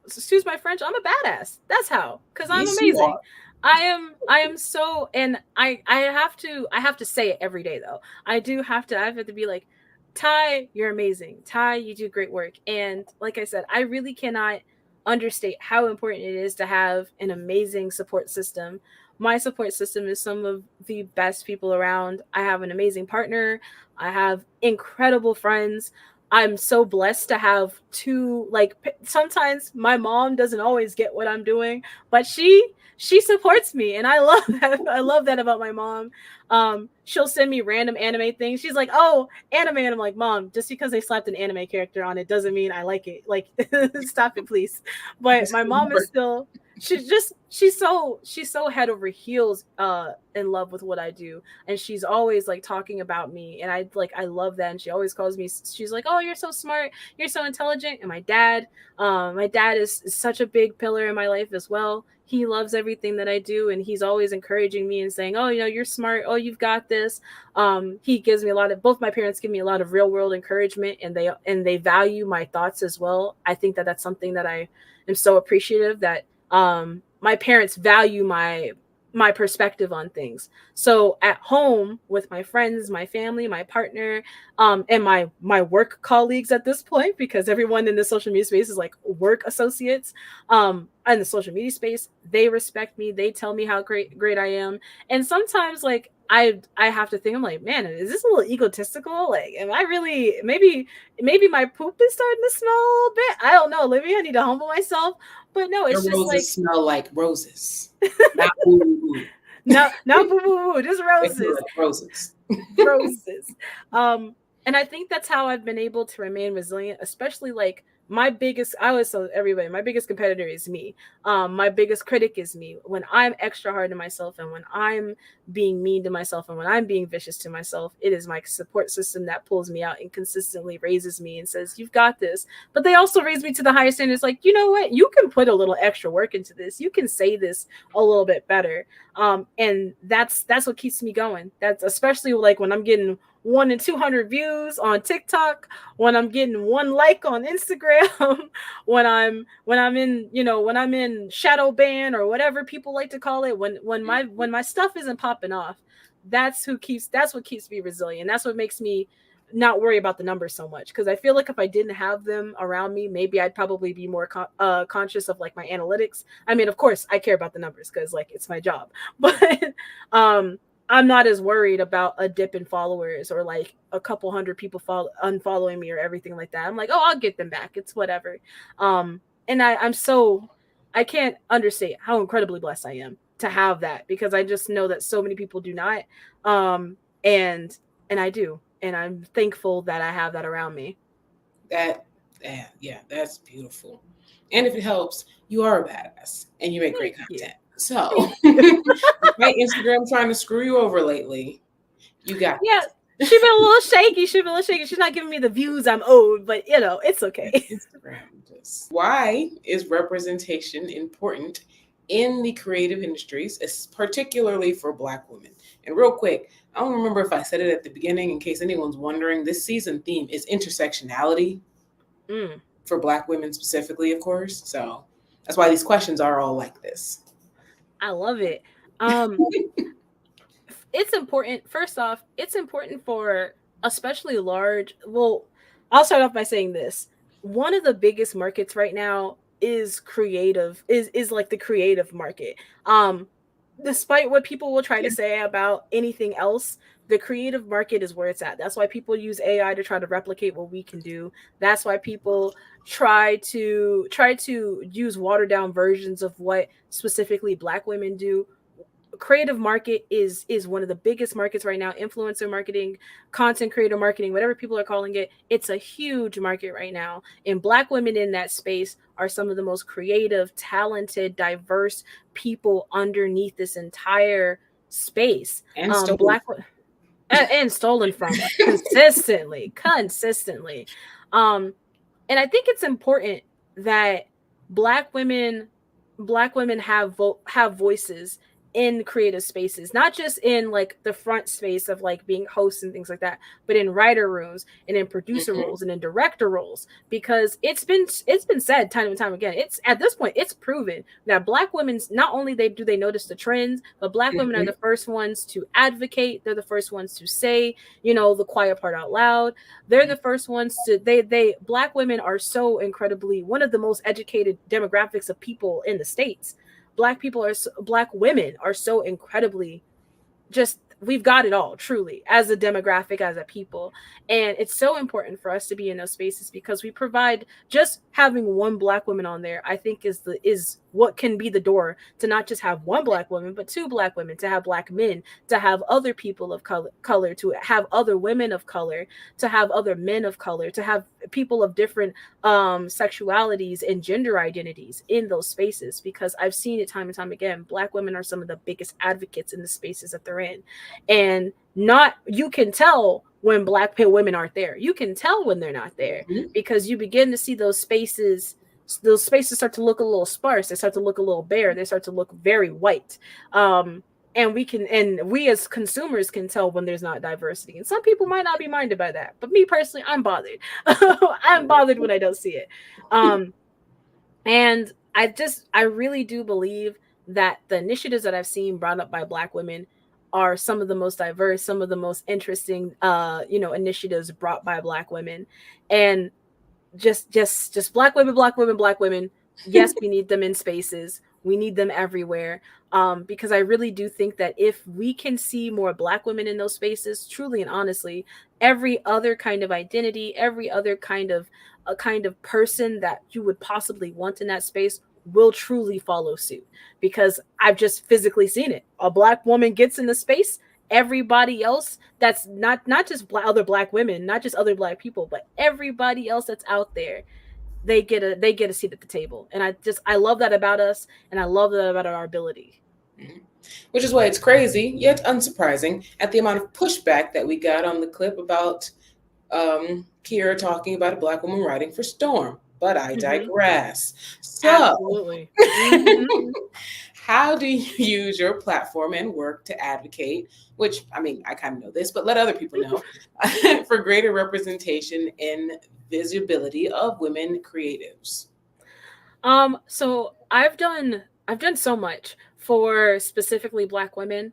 excuse my French, I'm a badass. That's how, because I'm Yes, you amazing. are. I am so, and I have to say it every day though. I have to be like, Ty, you're amazing. Ty, you do great work. And like I said, I really cannot understate how important it is to have an amazing support system. My support system is some of the best people around. I have an amazing partner. I have incredible friends. I'm so blessed to have two, like, sometimes my mom doesn't always get what I'm doing, but she supports me, and I love that. I love that about my mom. She'll send me random anime things. She's like, oh, anime, and I'm like, Mom, just because they slapped an anime character on it doesn't mean I like it. Like, stop it, please. But my mom is still, she's so head over heels in love with what I do, and she's always like talking about me, and I love that. And she always calls me, she's like, oh, you're so smart, you're so intelligent. And my dad is such a big pillar in my life as well. He loves everything that I do, and he's always encouraging me and saying, oh, you're smart, oh, you've got this. He gives me a lot of, both my parents give me a lot of real world encouragement, and they value my thoughts as well. I think that that's something that I am so appreciative, that my parents value my perspective on things. So at home with my friends, my family, my partner, and my work colleagues at this point, because everyone in the social media space is like work associates, in the social media space, they respect me. They tell me how great I am. And sometimes like I have to think, I'm like, man, is this a little egotistical? Like, am I really, maybe my poop is starting to smell a little bit? I don't know. Maybe I need to humble myself. But no, it's Your just roses like, smell like roses, not boo. no, not boo boo boo, just roses. Like roses. Roses. And I think that's how I've been able to remain resilient, especially like my biggest, I always tell everybody, my biggest competitor is me. My biggest critic is me. When I'm extra hard to myself, and when I'm being mean to myself, and when I'm being vicious to myself, it is my support system that pulls me out and consistently raises me and says, you've got this. But they also raise me to the higher standards. Like, you know what? You can put a little extra work into this. You can say this a little bit better. And that's what keeps me going. That's especially like when I'm getting 1 and 200 views on TikTok, when I'm getting 1 like on Instagram, when I'm in shadow ban or whatever people like to call it, when my stuff isn't popping off, that's what keeps me resilient. That's what makes me not worry about the numbers so much, because I feel like if I didn't have them around me, maybe I'd probably be more conscious of like my analytics. I mean, of course, I care about the numbers because like it's my job, but I'm not as worried about a dip in followers or like a couple hundred people unfollowing me or everything like that. I'm like, oh, I'll get them back. It's whatever. And I can't understate how incredibly blessed I am to have that, because I just know that so many people do not. And I do. And I'm thankful that I have that around me. Yeah, that's beautiful. And if it helps, you are a badass and you make great content. So, my Instagram trying to screw you over lately. You got She's been a little shaky. She's not giving me the views I'm owed, but it's okay. Instagram. Why is representation important in the creative industries, particularly for Black women? And real quick, I don't remember if I said it at the beginning, in case anyone's wondering, this season theme is intersectionality for Black women specifically, of course. So that's why these questions are all like this. I love it. It's important. First off, it's important for especially large. Well, I'll start off by saying this. One of the biggest markets right now is creative, is like the creative market. Despite what people will try to say about anything else, the creative market is where it's at. That's why people use AI to try to replicate what we can do. That's why people try to use watered down versions of what specifically Black women do. Creative market is one of the biggest markets right now. Influencer marketing, content creator marketing, whatever people are calling it, it's a huge market right now, and Black women in that space are some of the most creative, talented, diverse people underneath this entire space. And stolen from consistently. And I think it's important that Black women have voices in creative spaces, not just in like the front space of like being hosts and things like that, but in writer rooms and in producer roles and in director roles, because it's been said time and time again. It's at this point it's proven that Black women's not only they notice the trends, but Black women are the first ones to advocate. They're the first ones to say, you know, the quiet part out loud. They're the first ones to they Black women are so incredibly one of the most educated demographics of people in the States. Black women are so incredibly just, we've got it all truly as a demographic, as a people. And it's so important for us to be in those spaces because we provide, just having one Black woman on there, I think is what can be the door to not just have one Black woman, but two Black women, to have Black men, to have other people of color, to have other women of color, to have other men of color, to have people of different sexualities and gender identities in those spaces. Because I've seen it time and time again, Black women are some of the biggest advocates in the spaces that they're in. And not, you can tell when Black women aren't there. You can tell when they're not there because you begin to see those spaces start to look a little sparse. They start to look a little bare. They start to look very white. And we as consumers can tell when there's not diversity. And some people might not be minded by that, but me personally, I'm bothered. I'm bothered when I don't see it. And I really do believe that the initiatives that I've seen brought up by Black women are some of the most diverse, some of the most interesting, initiatives brought by Black women. And just Black women, Black women, Black women. Yes, we need them in spaces. We need them everywhere. Because I really do think that if we can see more Black women in those spaces, truly and honestly, every other kind of identity, every other kind of person that you would possibly want in that space will truly follow suit. Because I've just physically seen it. A Black woman gets in the space, everybody else that's not just other Black women, not just other Black people, but everybody else that's out there, they get a seat at the table. And I love that about us, and I love that about our ability. Which is why it's crazy yet unsurprising at the amount of pushback that we got on the clip about Kira talking about a Black woman writing for Storm. But I digress. So, absolutely. How do you use your platform and work to advocate, which, I mean, I kind of know this, but let other people know, for greater representation and visibility of women creatives? So I've done so much for specifically Black women.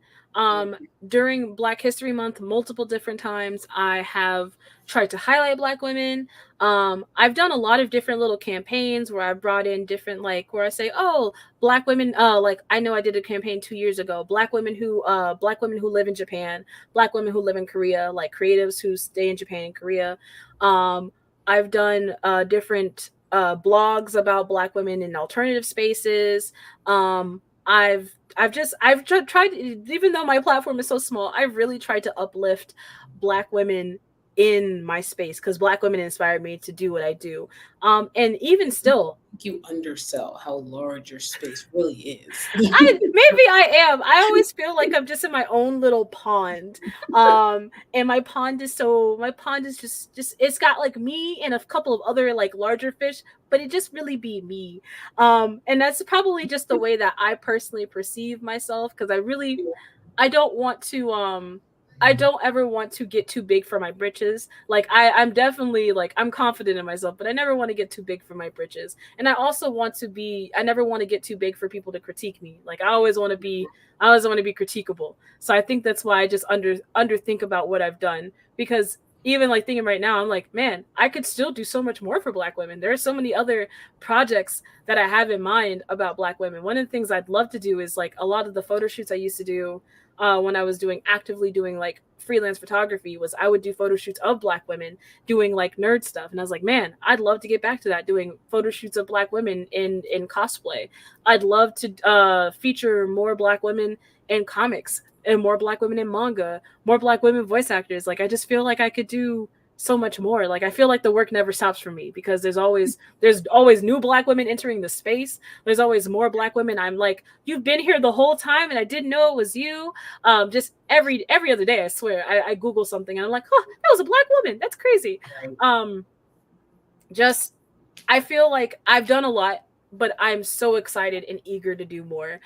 During Black History Month, multiple different times, I have tried to highlight Black women. I've done a lot of different little campaigns where I brought in different, like, where I say, oh, Black women, like, I know I did a campaign 2 years ago, Black women who live in Japan, Black women who live in Korea, like creatives who stay in Japan and Korea. I've done different blogs about Black women in alternative spaces. I've tried, even though my platform is so small, I've really tried to uplift Black women in my space because Black women inspired me to do what I do. And even still, you undersell how large your space really is. Maybe I am. I always feel like I'm just in my own little pond. And my pond is just it's got like me and a couple of other like larger fish, but it just really be me. And that's probably just the way that I personally perceive myself, because I don't want to I don't ever want to get too big for my britches. Like I'm definitely like, I'm confident in myself, but I never want to get too big for my britches. And I also I never want to get too big for people to critique me. Like I always want to be critiquable. So I think that's why I just underthink about what I've done, because even like thinking right now, I'm like, man, I could still do so much more for Black women. There are so many other projects that I have in mind about Black women. One of the things I'd love to do is like a lot of the photo shoots I used to do when I was actively doing like freelance photography, was I would do photo shoots of Black women doing like nerd stuff. And I was like, man, I'd love to get back to that, doing photo shoots of Black women in cosplay. I'd love to feature more Black women in comics and more Black women in manga, more Black women voice actors. Like, I just feel like I could do so much more. Like, I feel like the work never stops for me, because there's always new Black women entering the space. There's always more Black women. I'm like, you've been here the whole time and I didn't know it was you. Just every other day, I swear, I Google something and I'm like, oh, that was a Black woman. That's crazy. Just, I feel like I've done a lot. but I'm so excited and eager to do more.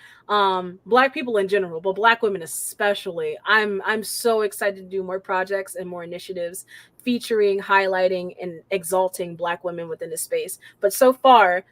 Black people in general, but Black women especially. I'm so excited to do more projects and more initiatives featuring, highlighting, and exalting Black women within the space. But so far,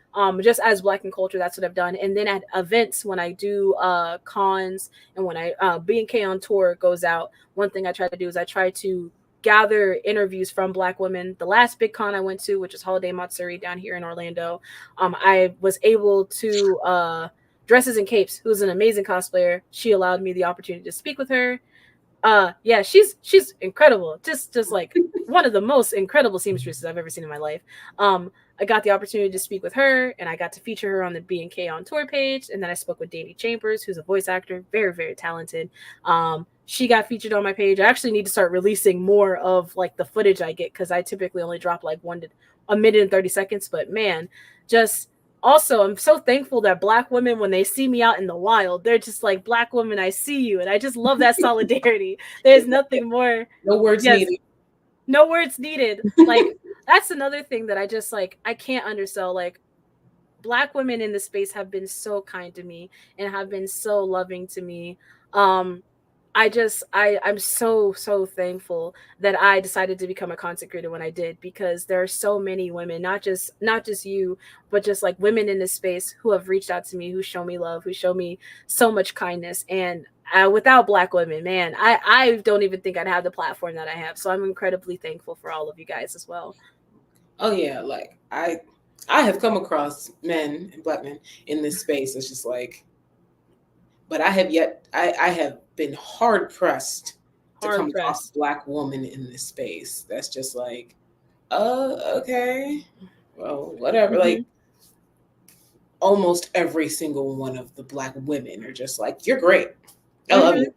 just as Blaque N Kulture, that's what I've done. And then at events, when I do cons and when I BN'K on tour goes out, one thing I try to do is I try to gather interviews from Black women. The last big con I went to, which is Holiday Matsuri down here in Orlando, I was able to Dresses and Capes, who's an amazing cosplayer. She allowed me the opportunity to speak with her. Yeah, she's incredible. Just like one of the most incredible seamstresses I've ever seen in my life. I got the opportunity to speak with her, and I got to feature her on the BN'K on tour page. And then I spoke with Danny Chambers, who's a voice actor, very, very talented. She got featured on my page. I actually need to start releasing more of like the footage I get, because I typically only drop like a minute and 30 seconds. But man, just also, I'm so thankful that Black women, when they see me out in the wild, they're just like, Black woman, I see you. And I just love that solidarity. There's nothing more. No words needed. No words needed. Like, that's another thing that I just like, I can't undersell. Like, Black women in the space have been so kind to me and have been so loving to me. I'm so thankful that I decided to become a content creator when I did, because there are so many women, not just you, but just like women in this space who have reached out to me, who show me love, who show me so much kindness. And without Black women, man, I don't even think I'd have the platform that I have. So I'm incredibly thankful for all of you guys as well. Oh yeah, like I have come across men and Black men in this space. It's just like, but I have been hard pressed to come across a Black woman in this space. That's just like, okay, well, whatever. Mm-hmm. Like, almost every single one of the Black women are just like, you're great. I love you.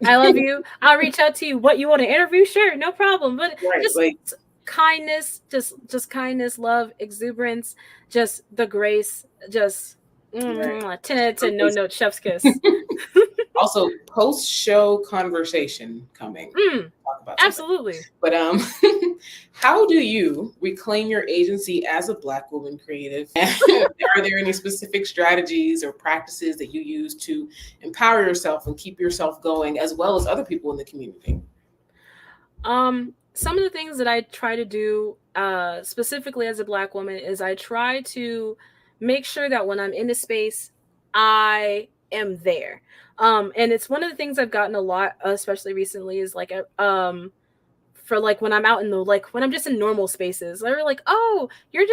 I love you. I'll reach out to you. What, you want to interview? Sure, no problem. But right, just like kindness, just kindness, love, exuberance, just the grace, just 10 out of 10, no note, chef's kiss. Also, post-show conversation coming. Talk about absolutely. But how do you reclaim your agency as a Black woman creative? Are there any specific strategies or practices that you use to empower yourself and keep yourself going, as well as other people in the community? Some of the things that I try to do, specifically as a Black woman, is I try to make sure that when I'm in a space, I am there. And it's one of the things I've gotten a lot, especially recently, is like, for like when I'm out in the, like when I'm just in normal spaces, they're like, oh, you're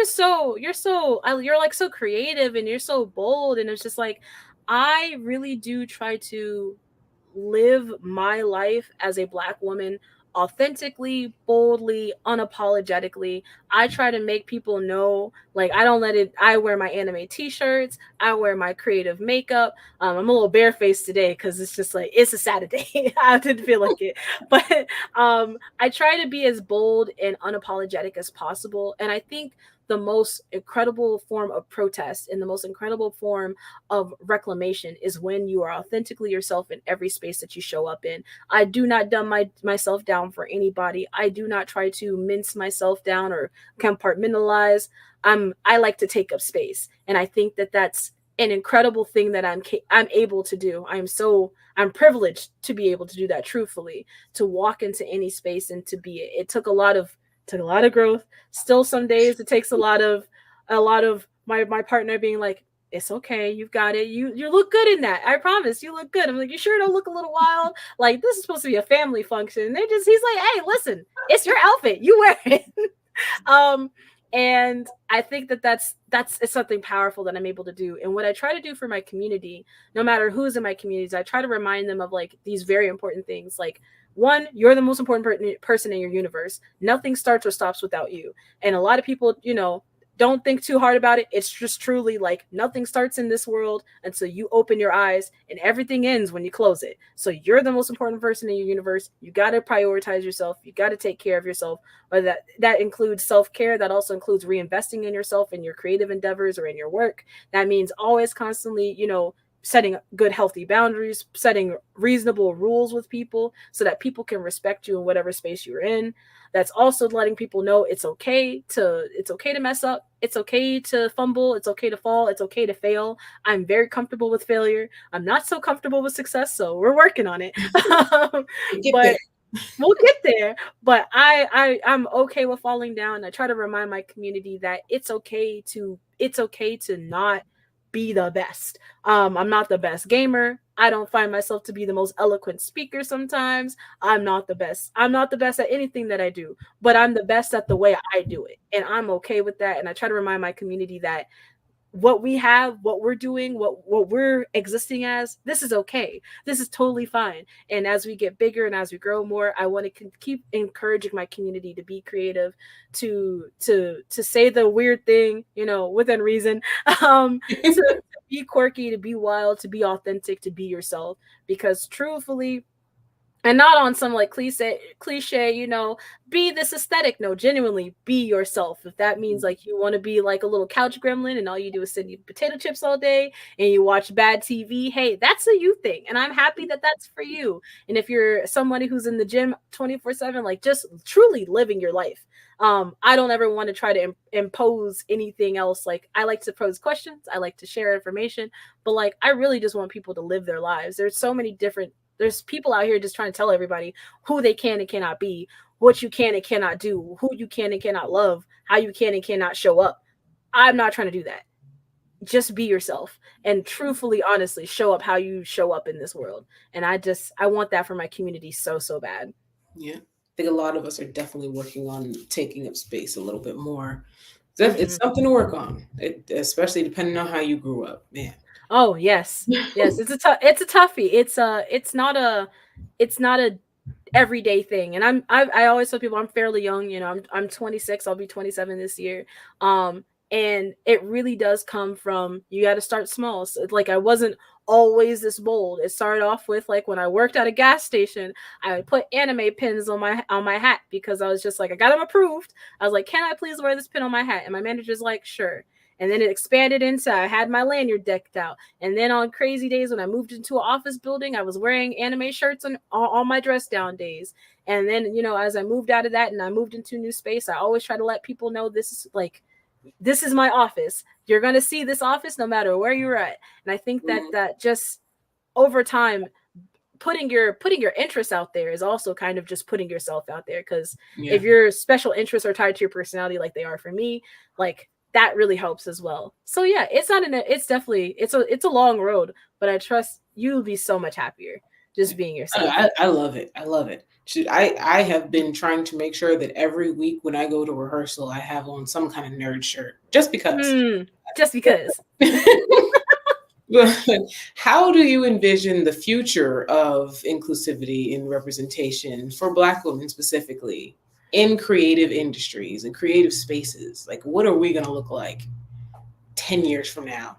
like so creative and you're so bold. And it's just like, I really do try to live my life as a Black woman authentically, boldly, unapologetically. I try to make people know, like, I wear my anime t-shirts, I wear my creative makeup. I'm a little barefaced today because it's just like, it's a Saturday. I didn't feel like it. But I try to be as bold and unapologetic as possible. And I think the most incredible form of protest and the most incredible form of reclamation is when you are authentically yourself in every space that you show up in. I do not dumb myself down for anybody. I do not try to mince myself down or compartmentalize. I like to take up space. And I think that that's an incredible thing that I'm able to do. I'm privileged to be able to do that, truthfully, to walk into any space and to be it. It took a lot of growth. Still some days it takes a lot of my partner being like, it's okay, you've got it, you look good in that, I promise you look good. I'm like, you sure don't look a little wild? Like, this is supposed to be a family function. And he's like, hey, listen, it's your outfit, you wear it. And I think that's it's something powerful that I'm able to do. And what I try to do for my community, no matter who's in my communities, I try to remind them of like these very important things. Like, one, you're the most important person in your universe. Nothing starts or stops without you. And a lot of people, don't think too hard about it. It's just truly like, nothing starts in this world until you open your eyes, and everything ends when you close it. So you're the most important person in your universe. You got to prioritize yourself. You got to take care of yourself. Whether that includes self-care. That also includes reinvesting in yourself in your creative endeavors or in your work. That means always constantly, setting good healthy boundaries, setting reasonable rules with people so that people can respect you in whatever space you're in. That's also letting people know it's okay to mess up, it's okay to fumble, it's okay to fall, it's okay to fail. I'm very comfortable with failure. I'm not so comfortable with success, so we're working on it. Get there. But we'll get there. But I'm okay with falling down. I try to remind my community that it's okay to not be the best. I'm not the best gamer. I don't find myself to be the most eloquent speaker sometimes. I'm not the best. I'm not the best at anything that I do, but I'm the best at the way I do it. And I'm okay with that. And I try to remind my community that what we have, what we're doing, what we're existing as, this is okay. This is totally fine. And as we get bigger and as we grow more, I want to keep encouraging my community to be creative, to say the weird thing, within reason, to be quirky, to be wild, to be authentic, to be yourself. Because truthfully, and not on some like cliche, be this aesthetic. No, genuinely be yourself. If that means like you want to be like a little couch gremlin and all you do is sit and eat potato chips all day and you watch bad TV, hey, that's a you thing, and I'm happy that that's for you. And if you're somebody who's in the gym 24/7, like just truly living your life. I don't ever want to try to impose anything else. Like, I like to pose questions, I like to share information, but like I really just want people to live their lives. There's people out here just trying to tell everybody who they can and cannot be, what you can and cannot do, who you can and cannot love, how you can and cannot show up. I'm not trying to do that. Just be yourself and truthfully, honestly, show up how you show up in this world. And I want that for my community so, so bad. Yeah. I think a lot of us are definitely working on taking up space a little bit more. It's something to work on, especially depending on how you grew up, man. Oh yes, yes. It's a toughie. It's not a everyday thing. And I always tell people I'm fairly young. I'm 26. I'll be 27 this year. And it really does come from, you got to start small. So, like, I wasn't always this bold. It started off with like when I worked at a gas station, I would put anime pins on my hat because I was just like, I got them approved. I was like, can I please wear this pin on my hat? And my manager's like, sure. And then it expanded into, I had my lanyard decked out. And then on crazy days when I moved into an office building, I was wearing anime shirts on all my dress down days. And then, as I moved out of that and I moved into a new space, I always try to let people know this is my office. You're going to see this office no matter where you're at. And I think that just over time, putting your interests out there is also kind of just putting yourself out there. Because if your special interests are tied to your personality, like they are for me, like, that really helps as well. So yeah, it's a long road, but I trust you'll be so much happier just being yourself. I love it. I love it. I have been trying to make sure that every week when I go to rehearsal, I have on some kind of nerd shirt, just because. Just because. But how do you envision the future of inclusivity and representation for Black women specifically in creative industries and creative spaces? Like, what are we going to look like 10 years from now?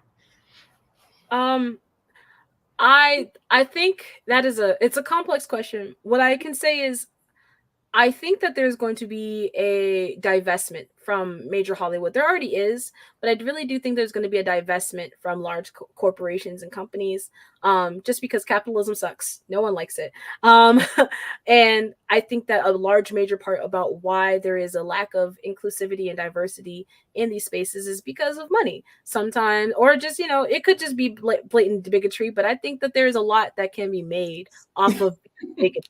I think it's a complex question. What I can say is I think that there's going to be a divestment from major Hollywood. There already is, but I really do think there's going to be a divestment from large corporations and companies, just because capitalism sucks. No one likes it. And I think that a large major part about why there is a lack of inclusivity and diversity in these spaces is because of money sometimes, or just, it could just be blatant bigotry, but I think that there's a lot that can be made off of bigotry.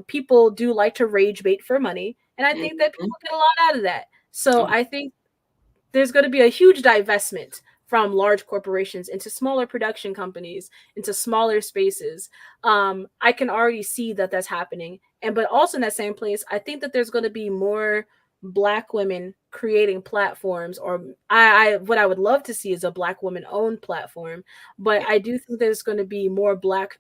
People do like to rage bait for money, and I think that people get a lot out of that. So I think there's going to be a huge divestment from large corporations into smaller production companies, into smaller spaces. I can already see that that's happening. But also in that same place, I think that there's going to be more Black women creating platforms, or what I would love to see is a Black woman owned platform. But I do think there's going to be more Black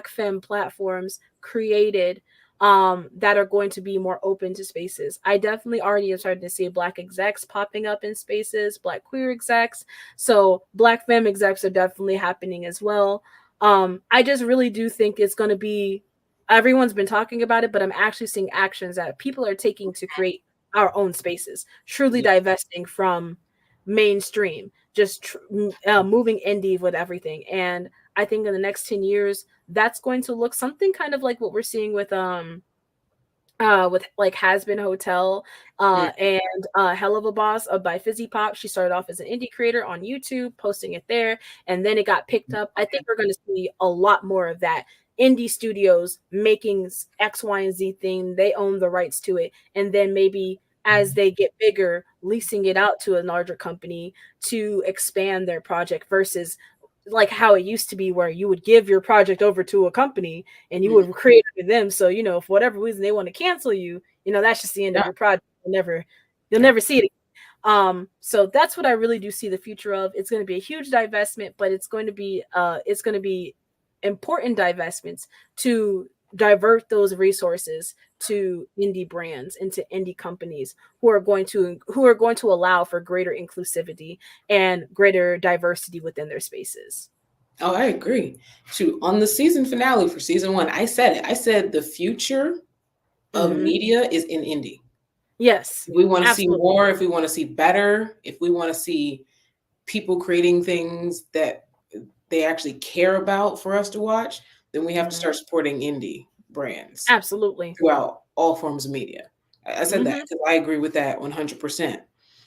femme platforms created that are going to be more open to spaces. I definitely already am starting to see Black execs popping up in spaces, Black queer execs. So Black femme execs are definitely happening as well. I just really do think it's going to be, everyone's been talking about it, but I'm actually seeing actions that people are taking to create our own spaces, truly divesting from mainstream, just moving indie with everything. And I think in the next 10 years, that's going to look something kind of like what we're seeing with like Has Been Hotel and Hell of a Boss by Fizzy Pop. She started off as an indie creator on YouTube, posting it there, and then it got picked up. I think we're going to see a lot more of that. Indie studios making X, Y, and Z thing. They own the rights to it, and then maybe as they get bigger, leasing it out to a larger company to expand their project versus like how it used to be where you would give your project over to a company and you would create it with them. So, for whatever reason they want to cancel you, that's just the end of your project. You'll never see it. So that's what I really do see the future of. It's going to be a huge divestment, but it's going to be important divestments to divert those resources to indie brands and to indie companies who are going to allow for greater inclusivity and greater diversity within their spaces. Oh, I agree. Shoot, on the season finale for season 1, I said it. I said the future of media is in indie. Yes. If we want to see more, if we want to see better, if we want to see people creating things that they actually care about for us to watch, then we have to start supporting indie brands. Absolutely. Throughout all forms of media. I said that because I agree with that 100%.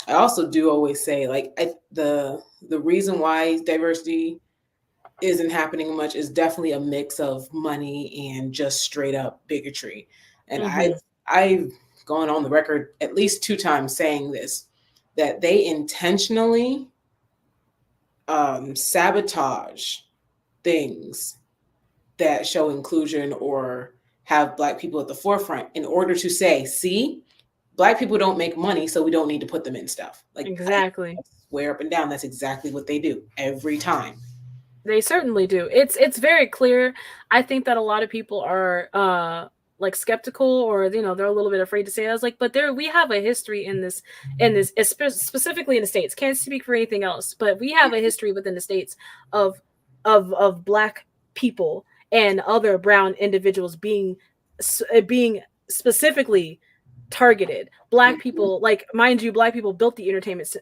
I also do always say, like, the reason why diversity isn't happening much is definitely a mix of money and just straight up bigotry. And I've gone on the record at least 2 times saying this, that they intentionally sabotage things that show inclusion or have Black people at the forefront in order to say, see, Black people don't make money, so we don't need to put them in stuff. Like, exactly. I swear up and down, that's exactly what they do every time. They certainly do. It's very clear. I think that a lot of people are like skeptical, or they're a little bit afraid to say it. I was like, but we have a history in this specifically in the States. Can't speak for anything else, but we have a history within the States of Black people and other brown individuals being specifically targeted. Black people, like, mind you, Black people built the entertainment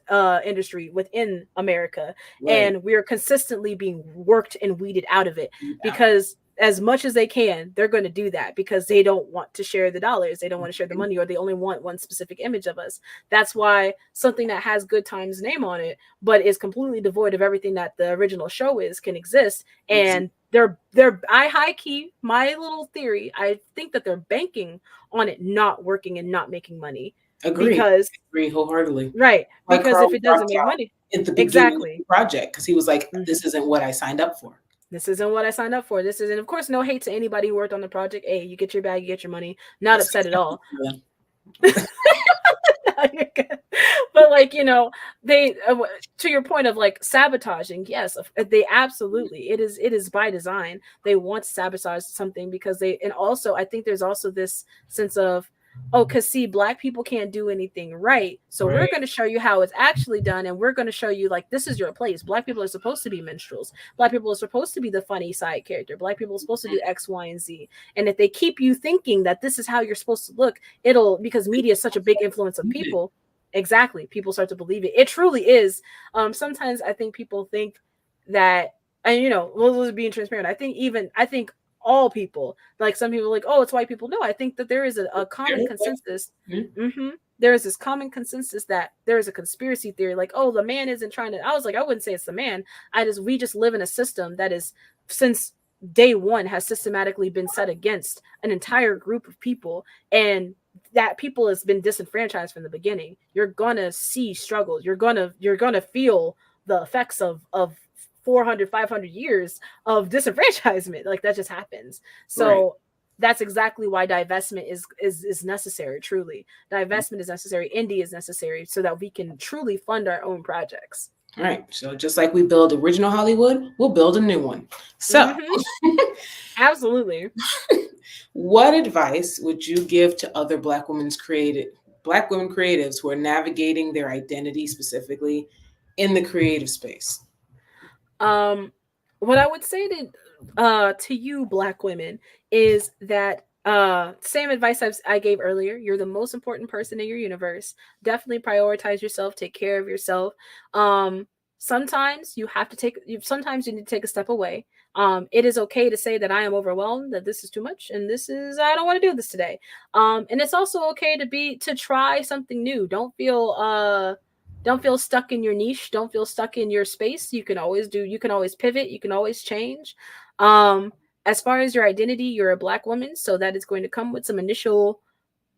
industry within America, and we're consistently being worked and weeded out of it because as much as they can, they're going to do that because they don't want to share the dollars, they don't want to share the money, or they only want one specific image of us. That's why something that has Good Times name on it but is completely devoid of everything that the original show is can exist. And they're I high key, my little theory, I think that they're banking on it not working and not making money. Agree wholeheartedly. Right. Like, because if it doesn't make money, at the beginning of the project, because he was like, this isn't what I signed up for. This isn't what I signed up for. This isn't, of course, no hate to anybody who worked on the project. Hey, you get your bag, you get your money. Not upset at all. But like, they to your point of like sabotaging, yes, they absolutely, it is by design. They want to sabotage something because and also I think there's also this sense of, because see, Black people can't do anything right, so we're going to show you how it's actually done, and we're going to show you, like, this is your place. Black people are supposed to be minstrels. Black people are supposed to be the funny side character. Black people are supposed to do X, Y, and Z. And if they keep you thinking that this is how you're supposed to look, because media is such a big influence of people. Exactly, people start to believe it. It truly is. Sometimes I think people think that, and we'll being transparent, I think all people, like, some people are like, oh, it's white people. No, I think that there is a common consensus. There is this common consensus that there is a conspiracy theory, like, oh, the man isn't trying to. I was like, I wouldn't say it's the man. We just live in a system that is, since day one, has systematically been set against an entire group of people, and that people has been disenfranchised from the beginning. You're gonna see struggles. You're gonna feel the effects of 400, 500 years of disenfranchisement. Like, that just happens. So that's exactly why divestment is necessary. Truly, divestment is necessary. Indie is necessary so that we can truly fund our own projects. All right. So just like we build original Hollywood, we'll build a new one. So absolutely. What advice would you give to other Black women creatives who are navigating their identity specifically in the creative space? What I would say to you, Black women, is that same advice I gave earlier. You're the most important person in your universe. Definitely prioritize yourself. Take care of yourself. sometimes you have to sometimes you need to take a step away. It is okay to say that I am overwhelmed, that this is too much, and I don't want to do this today. And it's also okay to try something new. Don't feel stuck in your niche. Don't feel stuck in your space. You can always pivot. You can always change. As far as your identity, you're a Black woman, so that is going to come with some initial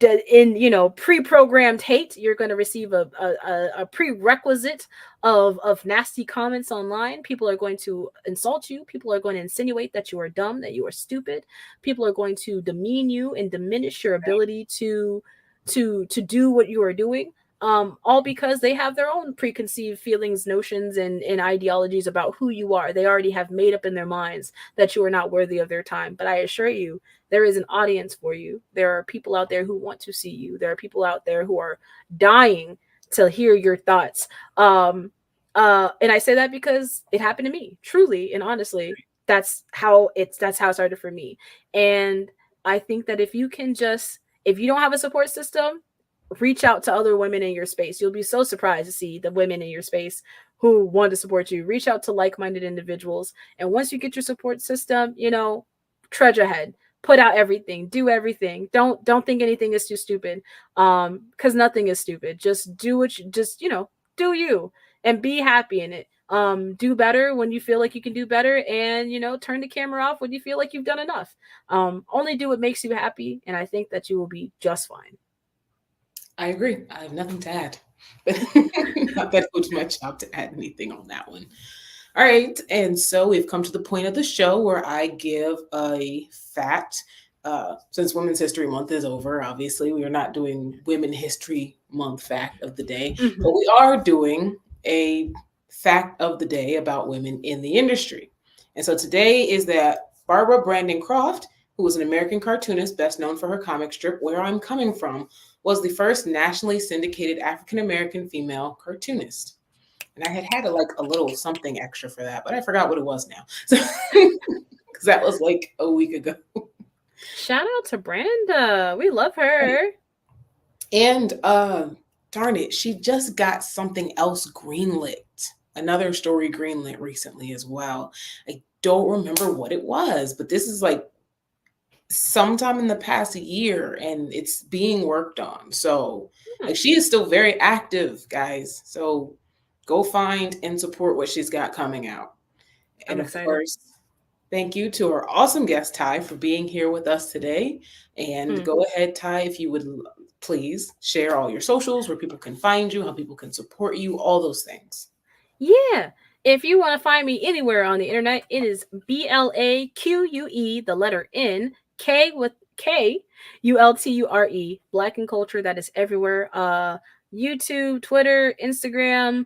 pre-programmed hate. You're going to receive a prerequisite of nasty comments online. People are going to insult you. People are going to insinuate that you are dumb, that you are stupid. People are going to demean you and diminish your ability to do what you are doing. All because they have their own preconceived feelings, notions, and ideologies about who you are. They already have made up in their minds that you are not worthy of their time. But I assure you, there is an audience for you. There are people out there who want to see you. There are people out there who are dying to hear your thoughts. And I say that because it happened to me, truly and honestly. That's how it started for me. And I think that if you don't have a support system, reach out to other women in your space. You'll be so surprised to see the women in your space who want to support you. Reach out to like-minded individuals. And once you get your support system, trudge ahead. Put out everything. Do everything. Don't think anything is too stupid. Because nothing is stupid. Just do do you and be happy in it. Do better when you feel like you can do better, and turn the camera off when you feel like you've done enough. Only do what makes you happy, and I think that you will be just fine. I agree. I have nothing to add. Not that it was my job to add anything on that one. All right. And so we've come to the point of the show where I give a fact. Since Women's History Month is over, obviously, we are not doing Women History Month fact of the day, but we are doing a fact of the day about women in the industry. And so today is that Barbara Brandon Croft, who was an American cartoonist best known for her comic strip Where I'm Coming From, was the first nationally syndicated African-American female cartoonist. And I had a little something extra for that, but I forgot what it was now. So, because that was like a week ago. Shout out to Branda. We love her. And darn it, she just got something else greenlit. Another story greenlit recently as well. I don't remember what it was, but this is like sometime in the past year, and it's being worked on. So she is still very active, guys. So go find and support what she's got coming out. And of course, thank you to our awesome guest, Ty, for being here with us today. And go ahead, Ty, if you would please share all your socials, where people can find you, how people can support you, all those things. Yeah. If you want to find me anywhere on the internet, it is BLAQUE, the letter N, K with K, ULTURE, Blaque N Kulture. That is everywhere. YouTube, Twitter, Instagram,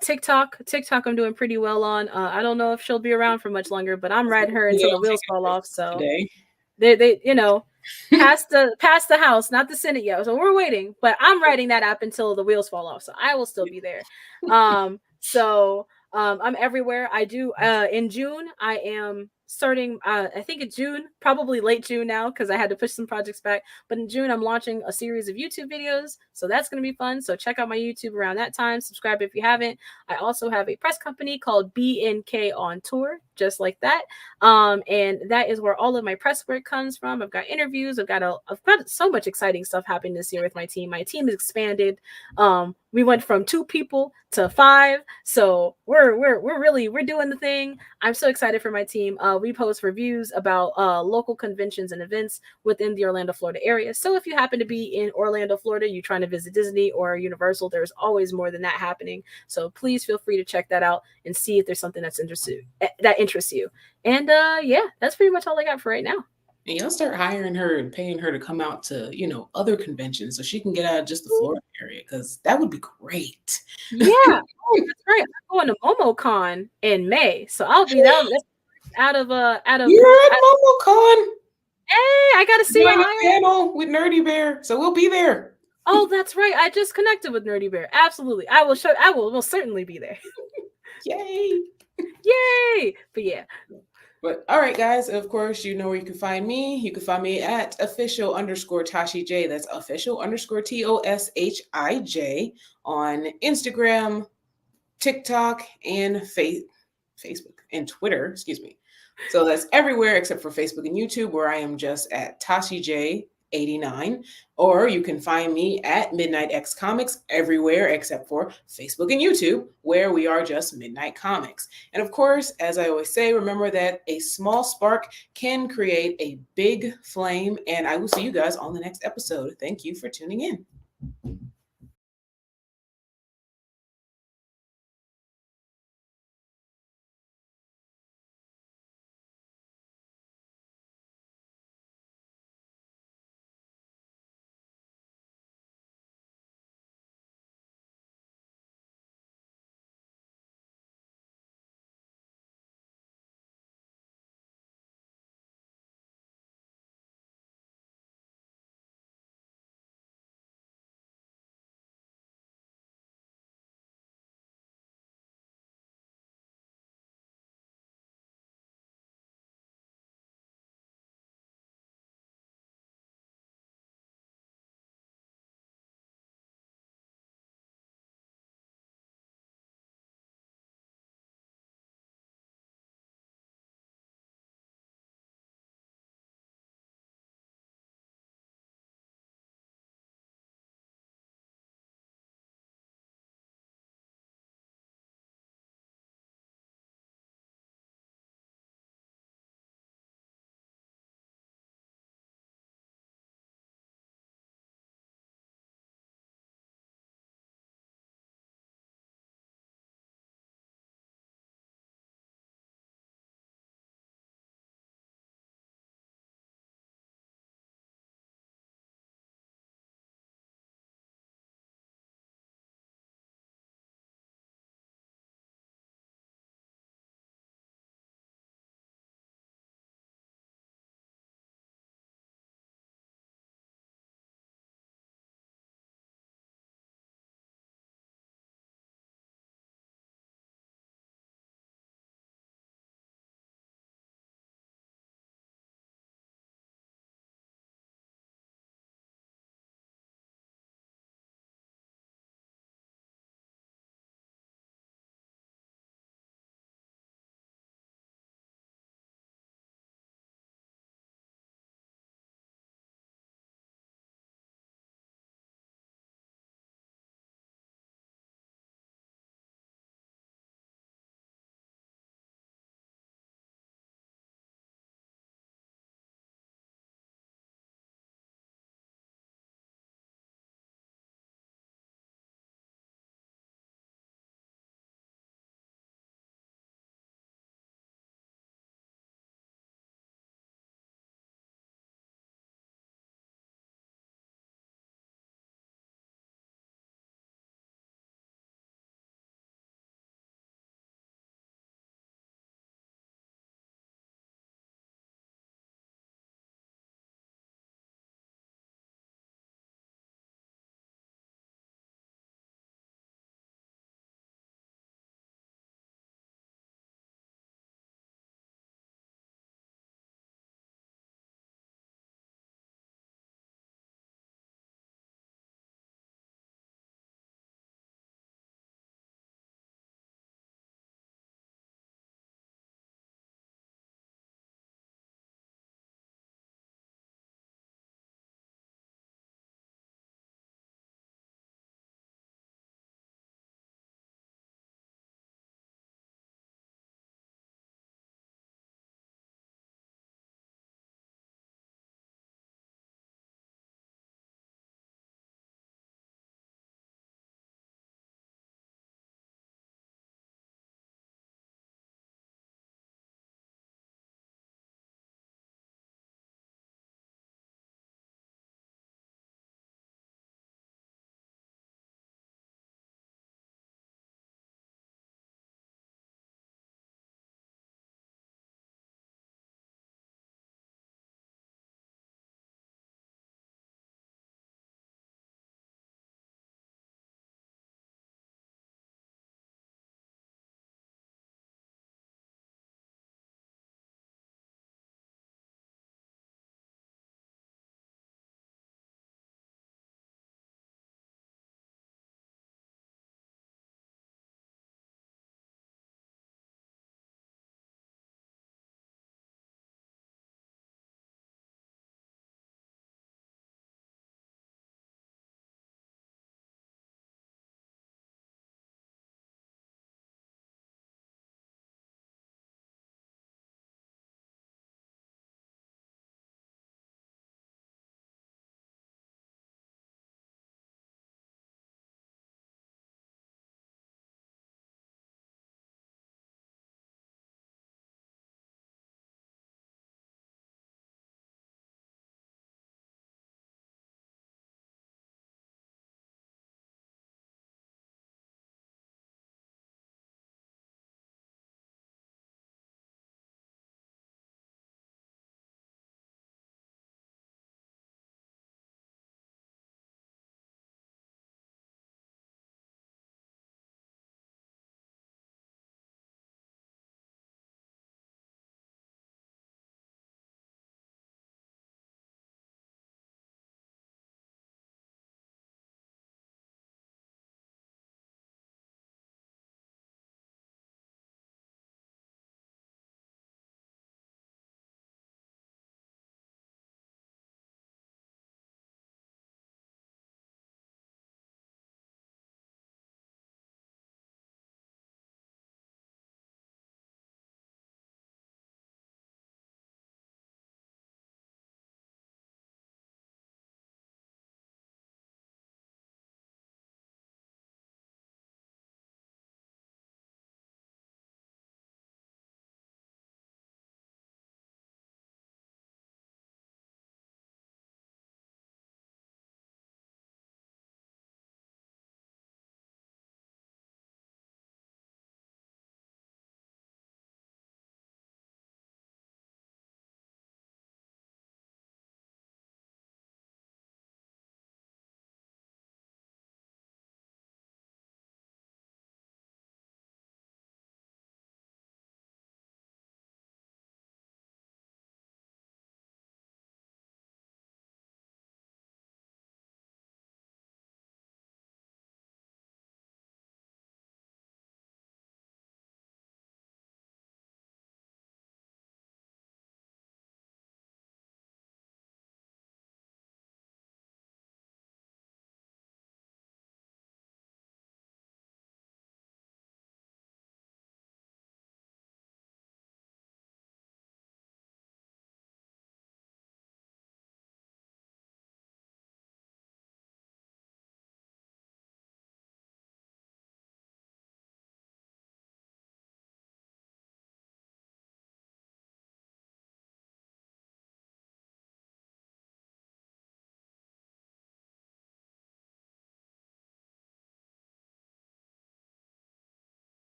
TikTok. I'm doing pretty well on. I don't know if she'll be around for much longer, but I'm riding her until the wheels fall off. So they past the House, not the Senate yet. So we're waiting, but I'm riding that app until the wheels fall off. So I will still be there. I'm everywhere. I do in June I am starting I think in June, probably late June now, because I had to push some projects back, but in June I'm launching a series of YouTube videos, so that's going to be fun. So check out my YouTube around that time. Subscribe if you haven't. I also have a press company called BN'K on Tour, just like that, and that is where all of my press work comes from. I've got interviews. I've got so much exciting stuff happening this year with my team. My team has expanded. We went from 2 people to 5, so we're doing the thing. I'm so excited for my team. We post reviews about local conventions and events within the Orlando, Florida area. So if you happen to be in Orlando, Florida, you're trying to visit Disney or Universal, there's always more than that happening. So please feel free to check that out and see if there's something that interests you. And yeah, that's pretty much all I got for right now. And y'all start hiring her and paying her to come out to, other conventions so she can get out of just the Florida area, because that would be great. Yeah. Oh, that's right. I'm going to MomoCon in May, so I'll be there. Out of You're at MomoCon. Hey, I gotta see a panel with Nerdy Bear, so we'll be there. Oh, that's right. I just connected with Nerdy Bear. Absolutely. I will certainly be there. Yay. Yay. But yeah. But all right, guys, of course, you know where you can find me. You can find me at official_ToshiJ. That's official_TOSHIJ on Instagram, TikTok, and Facebook and Twitter, excuse me. So that's everywhere except for Facebook and YouTube, where I am just at TashiJ89. Or you can find me at Midnight X Comics everywhere except for Facebook and YouTube, where we are just Midnight Comics. And of course, as I always say, remember that a small spark can create a big flame. And I will see you guys on the next episode. Thank you for tuning in.